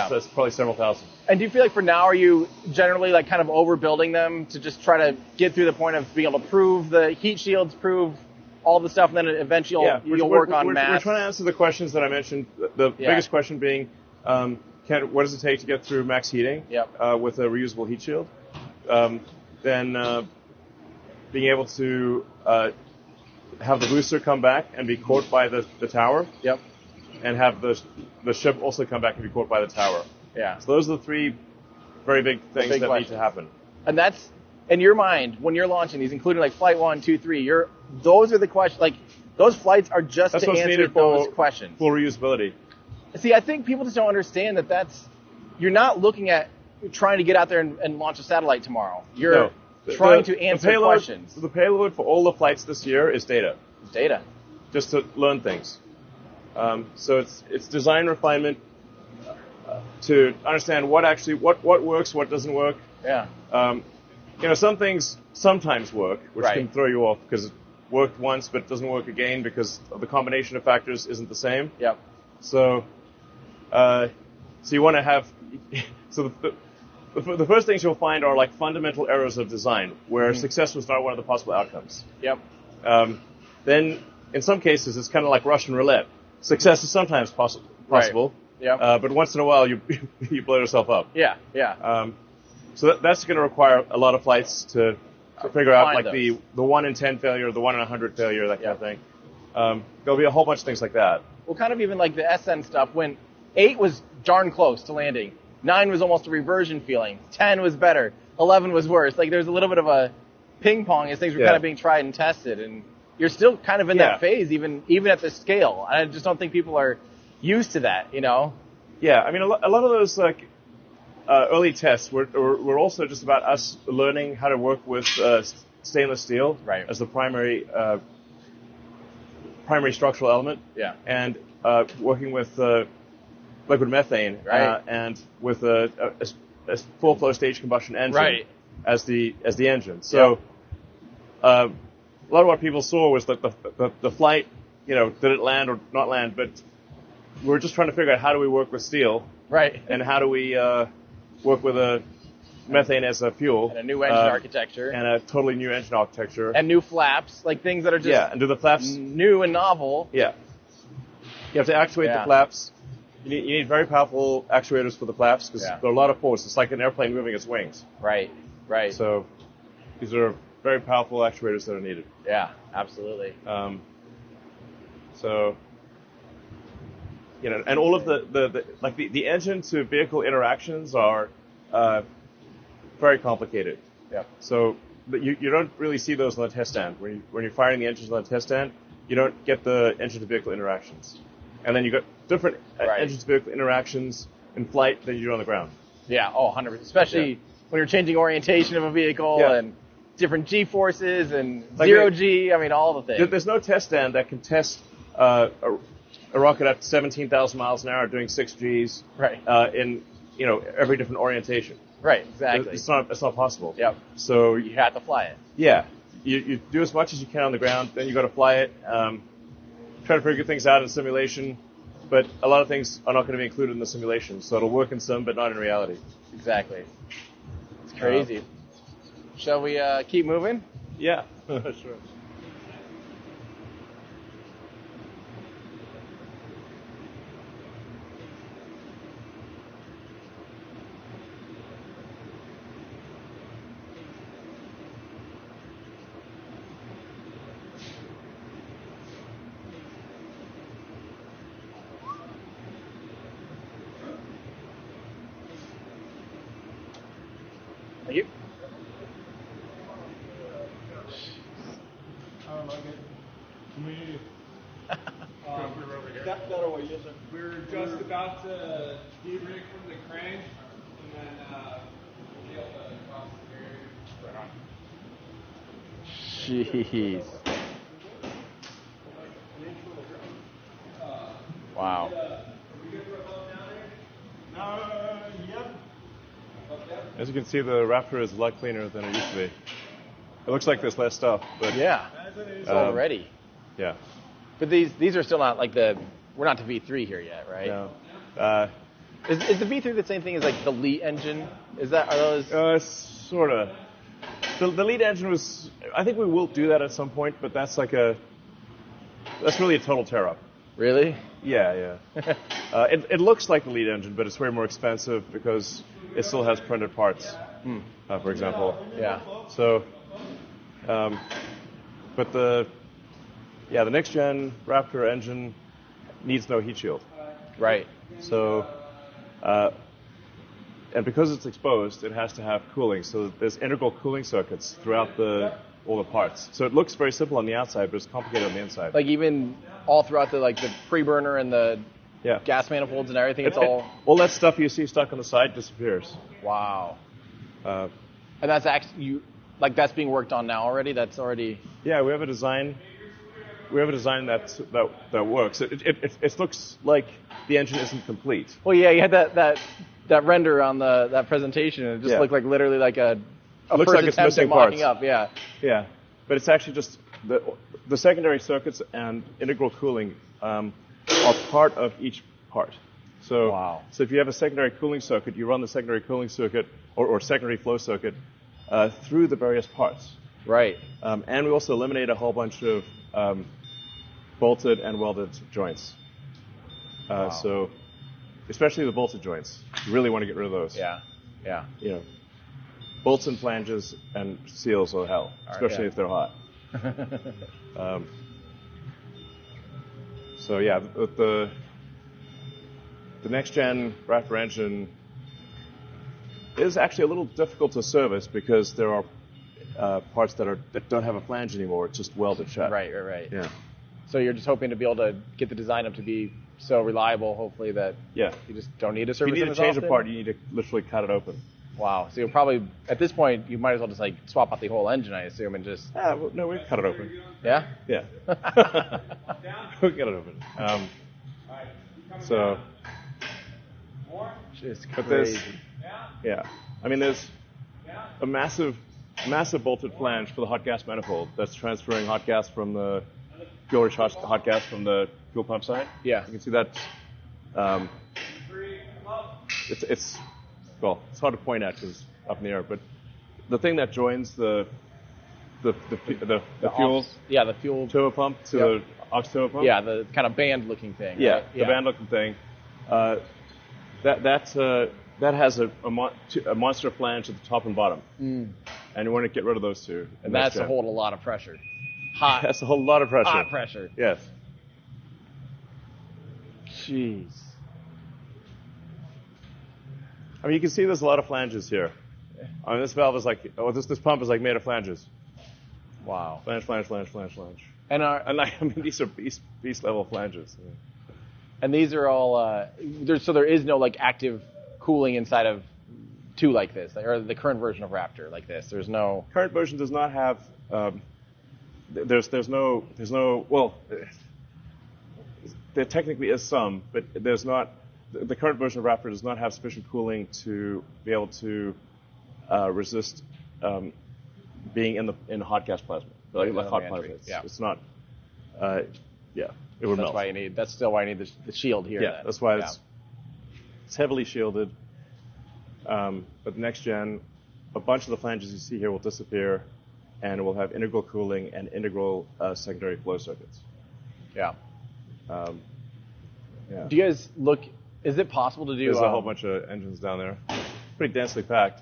So it's probably several thousand. And do you feel like for now, are you generally like kind of overbuilding them to just try to get through the point of being able to prove the heat shields, prove all the stuff, and then eventually you'll work on mass? We're trying to answer the questions that I mentioned. The biggest question being, what does it take to get through max heating with a reusable heat shield? Then being able to have the booster come back and be caught by the tower. Yep. And have the ship also come back and be caught by the tower. Yeah. So those are the 3 very big things that need to happen. And that's, in your mind, when you're launching these, including like flight 1, 2, 3, those are the questions, like, those flights are just to answer those questions. Full reusability. See, I think people just don't understand you're not looking at trying to get out there and launch a satellite tomorrow. You're trying to answer questions. The payload for all the flights this year is data. Data. Just to learn things. So it's design refinement to understand what works, what doesn't work. Yeah. Some things sometimes work, which can throw you off because it worked once but doesn't work again because the combination of factors isn't the same. Yep. So you want to have the first things you'll find are like fundamental errors of design where success was not one of the possible outcomes. Yep. Then in some cases it's kind of like Russian roulette. Success is sometimes possible, but once in a while you blow yourself up. Yeah, yeah. So that's going to require a lot of flights to figure out like the 1 in 10 failure, the 1 in 100 failure, that kind of thing. There'll be a whole bunch of things like that. Well, kind of even like the SN stuff, when 8 was darn close to landing, 9 was almost a reversion feeling, 10 was better, 11 was worse. Like there's a little bit of a ping pong as things were kind of being tried and tested, and you're still kind of in that phase, even at this scale. I just don't think people are used to that, Yeah, I mean, a lot of those early tests were also just about us learning how to work with stainless steel as the primary structural element. Yeah. And working with liquid methane and with a full flow stage combustion engine as the engine. So. A lot of what people saw was that the flight, did it land or not land, but we're just trying to figure out how do we work with steel, and how do we work with a methane as a fuel, and a new engine architecture, and a totally new engine architecture, and new flaps, like things that are just and do the flaps new and novel. Yeah, you have to actuate the flaps. You need very powerful actuators for the flaps because there are a lot of force. It's like an airplane moving its wings. Right. So these are very powerful actuators that are needed. Yeah, absolutely. So, and all of the engine to vehicle interactions are very complicated. Yeah. So you don't really see those on the test stand. When you're firing the engines on the test stand, you don't get the engine to vehicle interactions. And then you got different engine to vehicle interactions in flight than you do on the ground. Yeah, 100%. Especially when you're changing orientation of a vehicle and different G forces and zero G. I mean, all the things. There's no test stand that can test a rocket at 17,000 miles an hour doing 6 Gs in every different orientation. Right, exactly. It's not possible. Yep. So you have to fly it. Yeah. You do as much as you can on the ground, then you got to fly it. Try to figure things out in simulation, but a lot of things are not going to be included in the simulation, so it'll work in some, but not in reality. Exactly. It's crazy. Shall we keep moving? Yeah, sure. Thank you. We're just about to debrick from the crane, and then we'll be able to cross the area. Jeez. Wow. As you can see, the Raptor is a lot cleaner than it used to be. It looks like there's less stuff, but It's already. Yeah. But these are still not like we're not to V3 here yet, right? No. Is the V3 the same thing as like the LEAT engine? Are those? Sort of. The LEAT engine was. I think we will do that at some point, but that's really a total tear up. Really? Yeah. It looks like the LEAT engine, but it's way more expensive because it still has printed parts, for example. Yeah. So, but the next gen Raptor engine needs no heat shield. Right. So, and because it's exposed, it has to have cooling. So there's integral cooling circuits throughout all the parts. So it looks very simple on the outside, but it's complicated on the inside. Like even all throughout the pre-burner and the gas manifolds and everything, it's all that stuff you see stuck on the side disappears. Wow. And that's actually that's being worked on now already. That's already. Yeah, we have a design. that works. It looks like the engine isn't complete. Well, yeah, you had that render on that presentation. And it just looked like literally like a looks first like it's attempt missing at mocking parts. up. Yeah. Yeah, but it's actually just the secondary circuits and integral cooling are part of each part. So, so if you have a secondary cooling circuit, you run the secondary cooling circuit or secondary flow circuit through the various parts. Right. And we also eliminate a whole bunch of bolted and welded joints. So, especially the bolted joints, you really want to get rid of those. Yeah. Bolts and flanges and seals are hell, especially if they're hot. So yeah, the next gen Raptor engine is actually a little difficult to service because there are parts that don't have a flange anymore. It's just welded shut. Right. Yeah. So you're just hoping to be able to get the design up to be so reliable, hopefully, that you just don't need to service it. If you need to change a part, you need to literally cut it open. Wow. So you'll probably, at this point, you might as well just swap out the whole engine, I assume, and just. No, we cut it open. Yeah? Yeah. We cut it open. So. Just crazy. I mean, there's a massive bolted flange for the hot gas manifold that's transferring hot gas from the fuel-rich hot gas from the fuel pump side. Yeah. You can see that. It's hard to point at because it's up in the air, but the thing that joins the fuel the fuel turbo pump to the aux turbo pump. Yeah, the kind of band-looking thing. Yeah, right? the band-looking thing. That has a monster flange at the top and bottom. And you want to get rid of those two. And that's to hold a lot of pressure. Hot. That's a whole lot of pressure. Hot pressure. Yes. Jeez. I mean, you can see there's a lot of flanges here. I mean, this valve is like, this pump is like made of flanges. Wow. Flange, flange, flange, flange, flange. And I mean, these are beast level flanges. And these are all, so there is no like active cooling inside of two like this, or the current version of Raptor like this. There's no. Current version does not have, there's no, well, there technically is some, but there's not, the current version of Raptor does not have sufficient cooling to be able to resist being in hot gas plasma, like hot plasma. It's not, it would melt. That's still why you need the shield here. Yeah, that's why it's heavily shielded. But the next gen, a bunch of the flanges you see here will disappear, and we'll have integral cooling and integral secondary flow circuits. Yeah. Yeah. Do you guys look? Is it possible to do? There's a whole bunch of engines down there, pretty densely packed.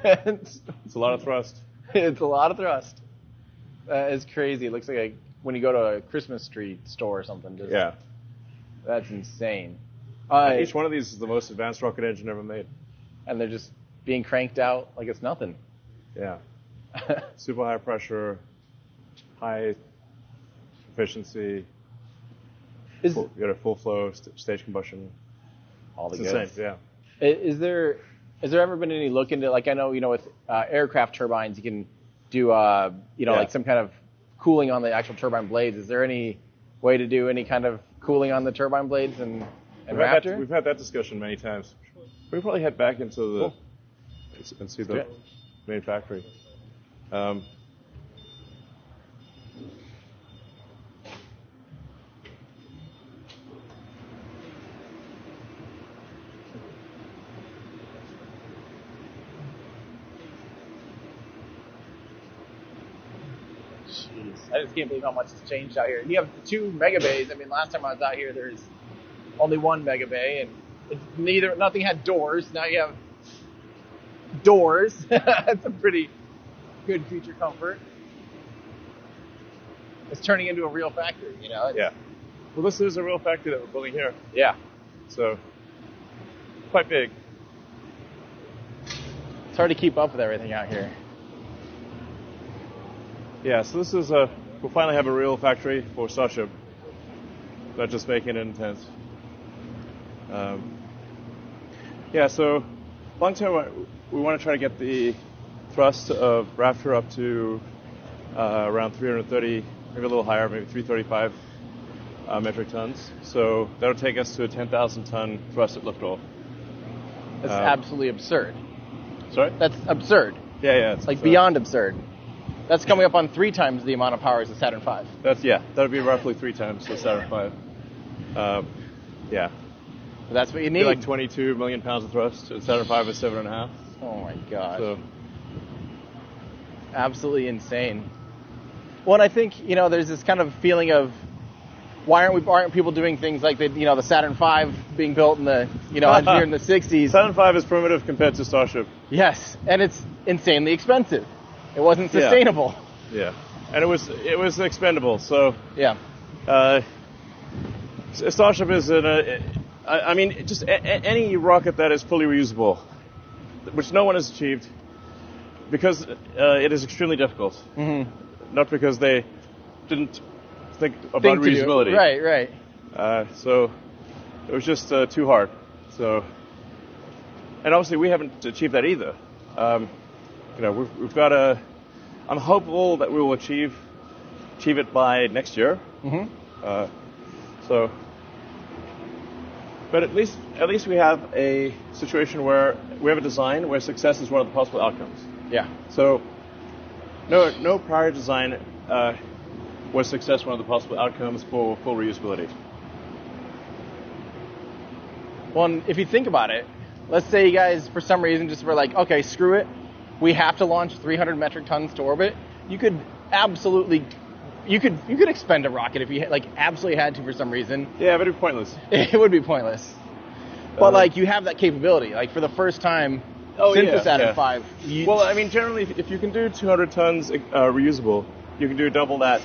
It's a lot of thrust. It's a lot of thrust. It's crazy. It looks like when you go to a Christmas tree store or something. Yeah. That's insane. Each one of these is the most advanced rocket engine ever made. And they're just being cranked out like it's nothing. Yeah. Super high pressure, high efficiency. You got a full flow stage combustion. All the goods. Insane, yeah. Is there ever been any look into, like, I know, with aircraft turbines you can do like some kind of cooling on the actual turbine blades. Is there any way to do any kind of cooling on the turbine blades and Raptor? We've had that discussion many times. We probably head back into and see the main factory. I just can't believe how much has changed out here. You have 2 mega bays. I mean, last time I was out here, there's only 1 mega bay, and nothing had doors. Now you have doors. That's a pretty good feature comfort. It's turning into a real factory, Yeah. Well, this is a real factory that we're building here. Yeah. So, quite big. It's hard to keep up with everything out here. Yeah, so this is we'll finally have a real factory for Starship. Not just making it intense. So long term, we want to try to get the thrust of Raptor up to around 330, maybe a little higher, maybe 335 metric tons. So that'll take us to a 10,000 ton thrust at liftoff. That's absolutely absurd. Sorry? That's absurd. Yeah. It's like beyond absurd. That's coming up on 3 times the amount of power as the Saturn V. That'll be roughly 3 times the Saturn V. Yeah. That's what you need. Like 22 million pounds of thrust. Saturn V is 7.5. Oh my gosh. So. Absolutely insane. Well, and I think, there's this kind of feeling of why aren't people doing things like the Saturn V being built in the, engineered in the 60s. Saturn V is primitive compared to Starship. Yes, and it's insanely expensive. It wasn't sustainable. Yeah. And it was expendable. So yeah. Starship is just any rocket that is fully reusable, which no one has achieved, because it is extremely difficult. Mm-hmm. Not because they didn't think about reusability. Right. So it was just too hard. So, and obviously we haven't achieved that either. We've got I'm hopeful that we will achieve it by next year. Mm-hmm. But at least we have a situation where we have a design where success is one of the possible outcomes. Yeah. So no prior design was success one of the possible outcomes for full reusability. Well, and if you think about it, let's say you guys, for some reason, just were like, okay, screw it. We have to launch 300 metric tons to orbit. You could absolutely, you could expend a rocket if you absolutely had to for some reason. Yeah, but it'd be pointless. It would be pointless. But you have that capability. For the first time, Synthesis added 5. Well, I mean, generally, if you can do 200 tons reusable, you can do double that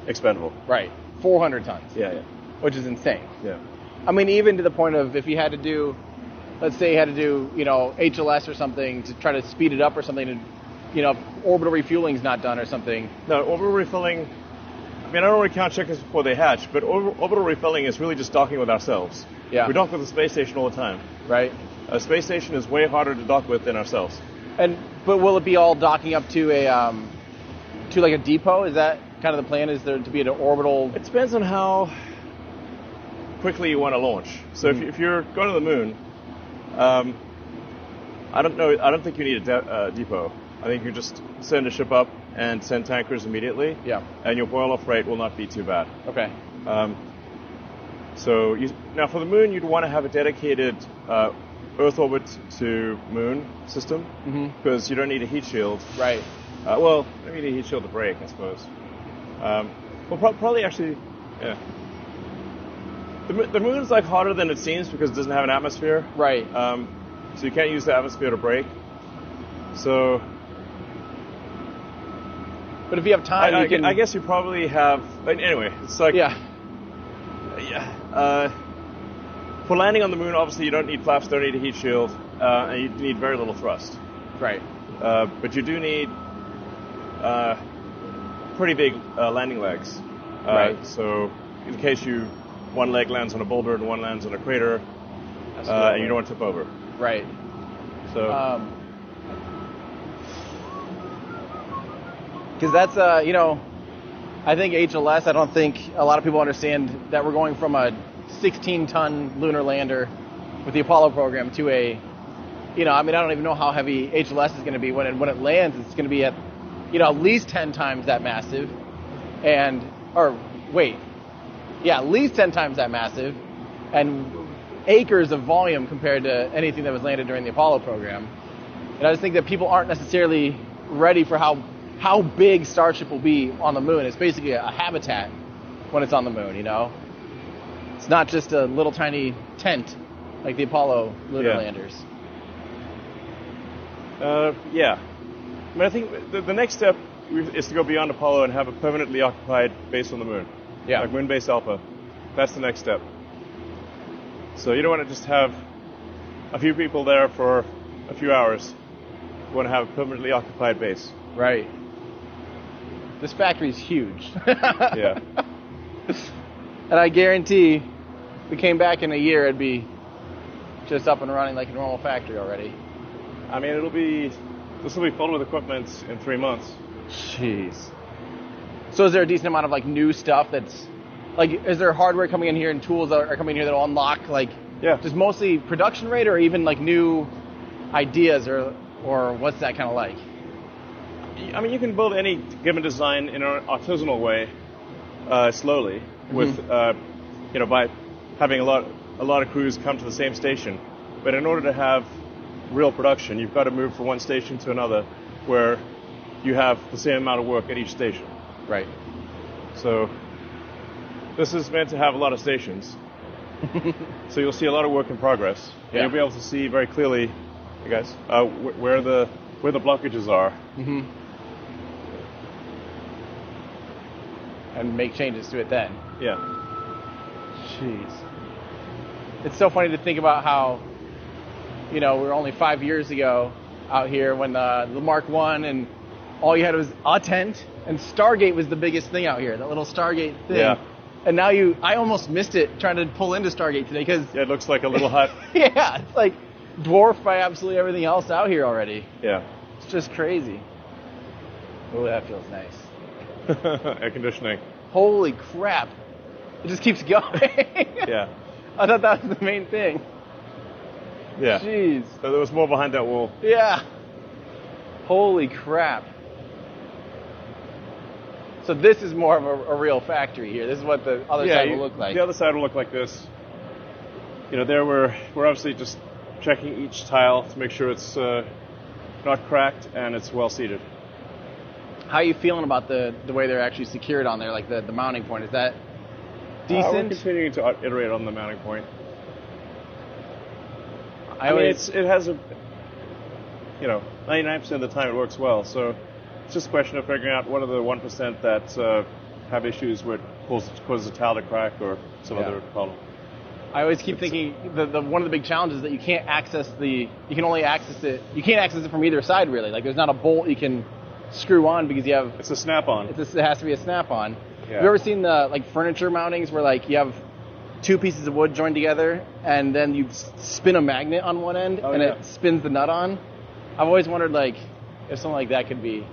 expendable. Right. 400 tons. Yeah. Which is insane. Yeah. I mean, even to the point of if you had to do, let's say you had to do, HLS or something to try to speed it up or something, to, if orbital refueling's not done or something. No, orbital refilling, I mean, I don't really count checkers before they hatch, but orbital refilling is really just docking with ourselves. Yeah. We dock with the space station all the time. Right. A space station is way harder to dock with than ourselves. But will it be all docking up to a depot? Is that kind of the plan? Is there to be an orbital? It depends on how quickly you want to launch. So if you're going to the moon, I don't think you need a depot. I think you just send a ship up and send tankers immediately. Yeah. And your boil off rate will not be too bad. Okay. Now for the moon, you'd want to have a dedicated Earth orbit to moon system because you don't need a heat shield. Right. You need a heat shield to brake, I suppose. Probably actually, yeah. The moon's like hotter than it seems because it doesn't have an atmosphere. Right. So you can't use the atmosphere to brake. So. But if you have time, I guess you probably have. Anyway, it's like. Yeah. For landing on the moon, obviously you don't need flaps, don't need a heat shield, and you need very little thrust. Right. But you do need pretty big landing legs. Right. So in case one leg lands on a boulder and one lands on a crater, and you don't want to tip over. Right. So. Because that's, I think HLS, I don't think a lot of people understand that we're going from a 16-ton lunar lander with the Apollo program to a, I don't even know how heavy HLS is going to be. When it lands, it's going to be at, at least 10 times that massive. At least 10 times that massive. And acres of volume compared to anything that was landed during the Apollo program. And I just think that people aren't necessarily ready for how big Starship will be on the moon. It's basically a habitat when it's on the moon, It's not just a little tiny tent like the Apollo lunar landers. Yeah. I mean, I think the next step is to go beyond Apollo and have a permanently occupied base on the moon. Yeah. Like Moon Base Alpha. That's the next step. So you don't want to just have a few people there for a few hours. You want to have a permanently occupied base. Right. This factory's huge. Yeah. And I guarantee if we came back in a year, it'd be just up and running like a normal factory already. I mean, this will be full with equipment in 3 months. Jeez. So is there a decent amount of new stuff that's is there hardware coming in here and tools that are coming in here that'll unlock just mostly production rate or even new ideas or what's that kind of like? I mean, you can build any given design in an artisanal way, slowly, with by having a lot of crews come to the same station. But in order to have real production, you've got to move from one station to another, where you have the same amount of work at each station. Right. So this is meant to have a lot of stations. So you'll see a lot of work in progress. Yeah. And you'll be able to see very clearly, you guys, where the blockages are. Mm-hmm. And make changes to it then. Yeah. Jeez. It's so funny to think about how, we were only 5 years ago out here when the Mark I and all you had was a tent and Stargate was the biggest thing out here, that little Stargate thing. Yeah. And now I almost missed it trying to pull into Stargate today because... Yeah, it looks like a little hut. Yeah, it's dwarfed by absolutely everything else out here already. Yeah. It's just crazy. Oh, that feels nice. Air conditioning. Holy crap. It just keeps going. Yeah. I thought that was the main thing. Yeah. Jeez. So there was more behind that wall. Yeah. Holy crap. So this is more of a real factory here. This is what the other side will look like. The other side will look like this. There we're obviously just checking each tile to make sure it's not cracked and it's well seated. How are you feeling about the way they're actually secured on there, like the mounting point? Is that decent? We're continuing to iterate on the mounting point. 99% of the time it works well. So it's just a question of figuring out what are the 1% that have issues where it causes a towel to crack or some other problem. I always keep thinking the one of the big challenges is that you can't access you can't access it from either side really. Like there's not a bolt you can screw on because you have. It's a snap-on. It has to be a snap-on. Yeah. Have you ever seen the furniture mountings where you have two pieces of wood joined together and then you spin a magnet on one end it spins the nut on? I've always wondered if something like that could be.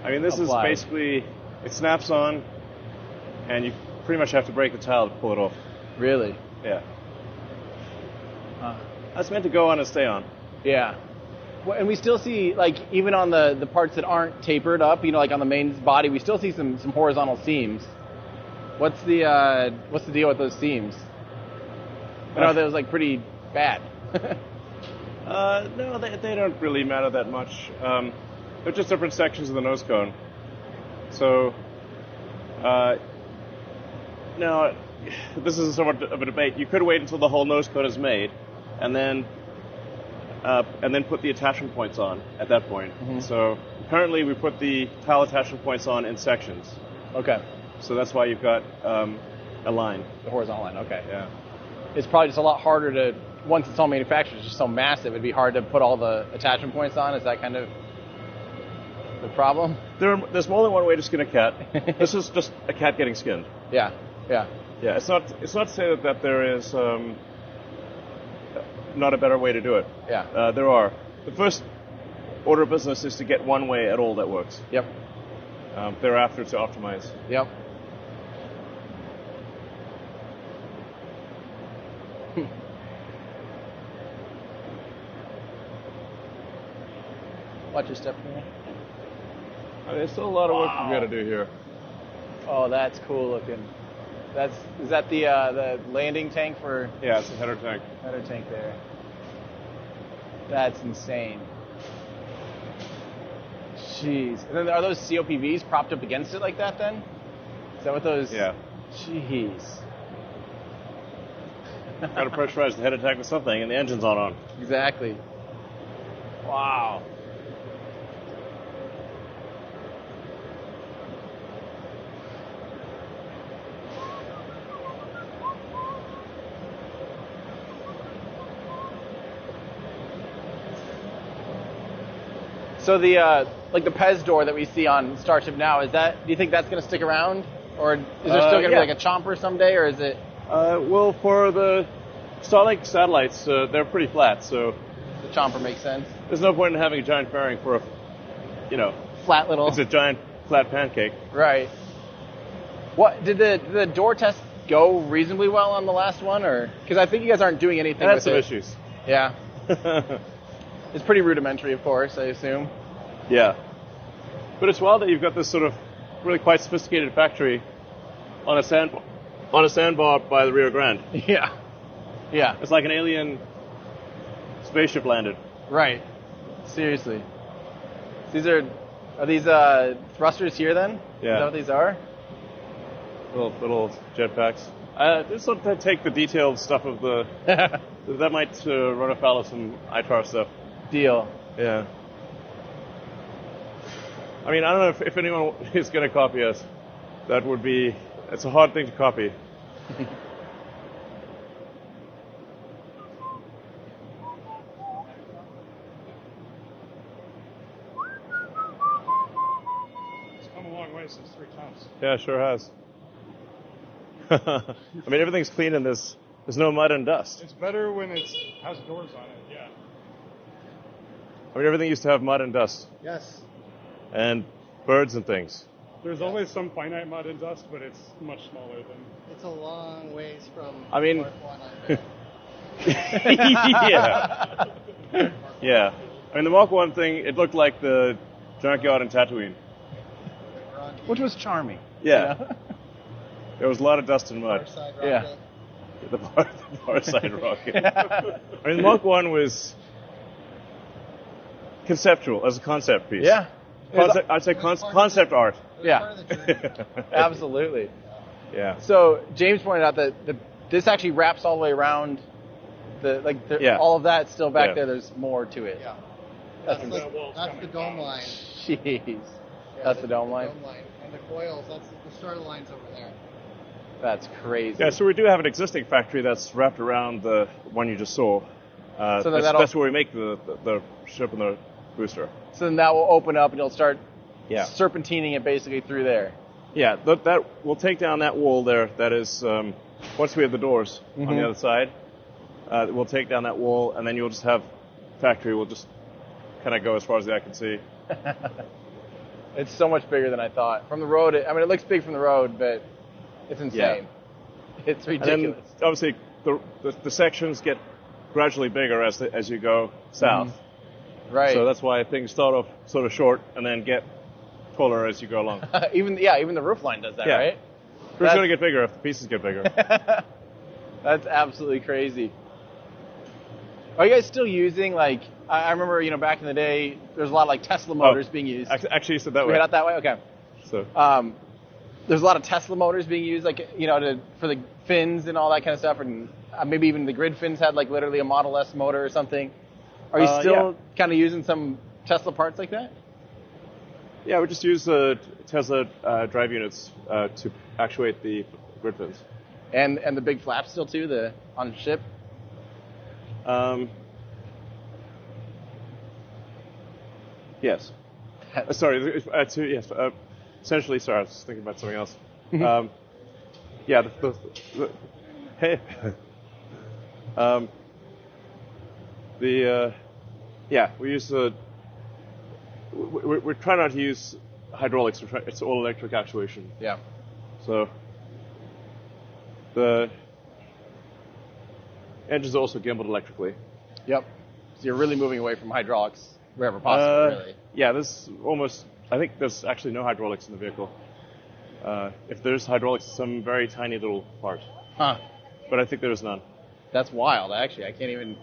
I mean, this applied. is basically it snaps on, and you pretty much have to break the towel to pull it off. Really? Yeah. That's meant to go on and stay on. Yeah. Well, and we still see, even on the parts that aren't tapered up, on the main body, we still see some horizontal seams. What's the deal with those seams? I know that was, pretty bad. No, they don't really matter that much. They're just different sections of the nose cone. So, now, this is somewhat of a debate. You could wait until the whole nose cone is made, and then put the attachment points on at that point. Mm-hmm. So currently we put the towel attachment points on in sections. Okay. So that's why you've got a line. The horizontal line, okay. Yeah. It's probably just a lot harder to, once it's all manufactured, it's just so massive, it'd be hard to put all the attachment points on. Is that kind of the problem? There's more than one way to skin a cat. This is just a cat getting skinned. Yeah, yeah. Yeah, it's not to say that there is not a better way to do it. Yeah. There are. The first order of business is to get one way at all that works. Yep. Thereafter to optimize. Yep. Watch your step here. There's still a lot of work we've got to do here. Oh, that's cool looking. Is that the landing tank for? Yeah, it's a header tank. Header tank there. That's insane. Jeez. And then are those COPVs propped up against it like that then? Is that what those? Yeah. Jeez. Got to pressurize the header tank with something, and the engine's on. Exactly. Wow. So the the Pez door that we see on Starship now, do you think that's going to stick around, or is there still going to be a chomper someday, or is it? Well, for the Starlink satellites, they're pretty flat, so the chomper makes sense. There's no point in having a giant fairing for flat little. It's a giant flat pancake. Right. What did the door test go reasonably well on the last one, or because I think you guys aren't doing anything with it? Some issues. Yeah. It's pretty rudimentary, of course, I assume. Yeah. But it's wild that you've got this sort of really quite sophisticated factory on a sandbar by the Rio Grande. Yeah. Yeah. It's like an alien spaceship landed. Right. Seriously. Are these thrusters here then? Yeah. Is that what these are? Little jetpacks. Just sort of take the detailed stuff of the... that might run afoul of some ITAR stuff. Deal. Yeah. I mean, I don't know if anyone is going to copy us. It's a hard thing to copy. It's come a long way since 3 times. Yeah, it sure has. I mean, everything's clean and there's no mud and dust. It's better when it has doors on it, yeah. I mean, everything used to have mud and dust. Yes. And birds and things. There's always some finite mud and dust, but it's much smaller than... It's a long ways from I mean... Mark 1, I bet. Yeah. Yeah. I mean, the Mark 1 thing, it looked like the junkyard in Tatooine. Which was charming. Yeah. There was a lot of dust and mud. Side Yeah. rocket. The far side rocket. I mean, the Mark 1 was conceptual, as a concept piece. Yeah. I'd say concept art. It was Yeah. part of the journey. Absolutely. Yeah. So James pointed out that this actually wraps all the way around. Yeah. All of that still back Yeah. there. There's more to it. Yeah. That's That's the dome line. Jeez. Yeah, That's the dome line? And the coils, that's the starter lines over there. That's crazy. Yeah, so we do have an existing factory that's wrapped around the one you just saw. So That's where we make the ship and the booster. So then that will open up and you'll start Yeah. serpentining it basically through there. Yeah, that we'll take down that wall there. That is, once we have the doors on the other side, we'll take down that wall, and then you'll just have factory. We'll just kind of go as far as the eye can see. It's so much bigger than I thought. From the road, it looks big from the road, but it's insane. It's ridiculous. And then, obviously, the sections get gradually bigger as you go south. Right. So that's why things start off sort of short and then get taller as you go along. even the roof line does that, Yeah. right? It's going to get bigger if the pieces get bigger. That's absolutely crazy. Are you guys still using, like, I remember, back in the day, there's a lot of, like, Tesla motors being used. Actually, you said that We way. head out that way? Okay. So, There's a lot of Tesla motors being used, like, for the fins and all that kind of stuff, and maybe even the grid fins had, like, literally a Model S motor or something. Are you still kind of using some Tesla parts like that? yeah, we just use the Tesla drive units to actuate the grid fins. And the big flaps still, too, on the ship? Yes. Sorry. Yes. Essentially, sorry, I was thinking about something else. Yeah. Hey. Yeah. We use we're trying not to use hydraulics. It's all electric actuation. Yeah. So the engine's also gimbaled electrically. Yep. So you're really moving away from hydraulics wherever possible, really. Yeah, I think there's actually no hydraulics in the vehicle. If there's hydraulics, it's some very tiny little part. Huh. But I think there's none. That's wild, actually. I can't even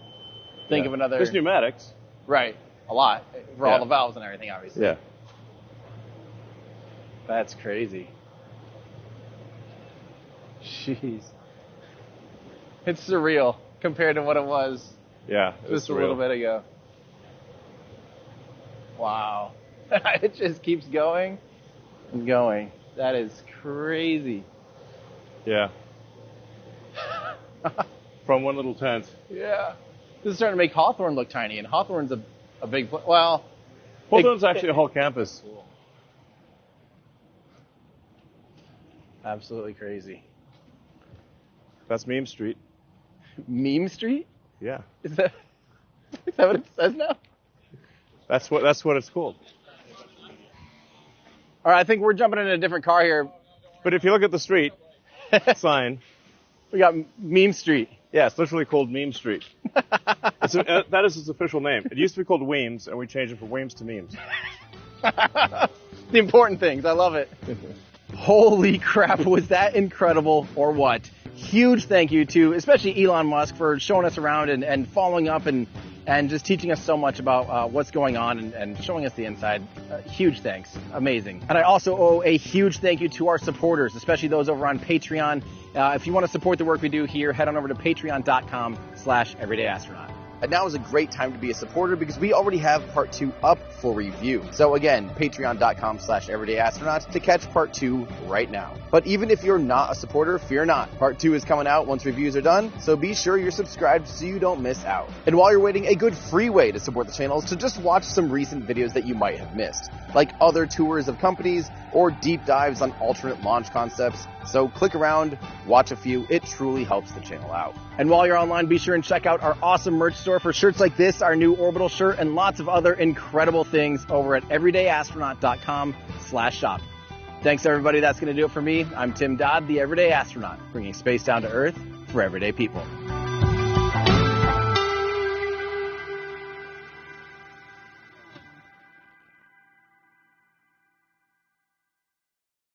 think of another. There's pneumatics. Right. A lot. For all the valves and everything, obviously. Yeah. That's crazy. Jeez. It's surreal compared to what it was Yeah. just a little bit ago. Wow. It just keeps going and going. That is crazy. Yeah. From one little tent. Yeah. This is starting to make Hawthorne look tiny, and Hawthorne's a big place. Well, Hawthorne's actually a whole campus. Absolutely crazy. That's Meme Street. Meme Street? Yeah. Is that what it says now? That's what it's called. All right, I think we're jumping in a different car here. But if you look at the street sign, We got Meme Street. yeah, it's literally called Meme Street. That is its official name. It used to be called Weems, and we changed it from Weems to Memes. The important things. I love it. Holy crap, was that incredible or what? Huge thank you to especially Elon Musk for showing us around and following up and just teaching us so much about what's going on and showing us the inside. Huge thanks. Amazing. And I also owe a huge thank you to our supporters, especially those over on Patreon. If you want to support the work we do here, head on over to patreon.com/everydayastronaut. And now is a great time to be a supporter because we already have part 2 up for review. So again, patreon.com/everydayastronaut to catch part 2 right now. But even if you're not a supporter, fear not. Part 2 is coming out once reviews are done, so be sure you're subscribed so you don't miss out. And while you're waiting, a good free way to support the channel is to just watch some recent videos that you might have missed, like other tours of companies or deep dives on alternate launch concepts. So click around, watch a few, it truly helps the channel out. And while you're online, be sure and check out our awesome merch store for shirts like this, our new orbital shirt, and lots of other incredible things over at everydayastronaut.com/shop. Thanks everybody, that's going to do it for me. I'm Tim Dodd, the Everyday Astronaut, bringing space down to Earth for everyday people.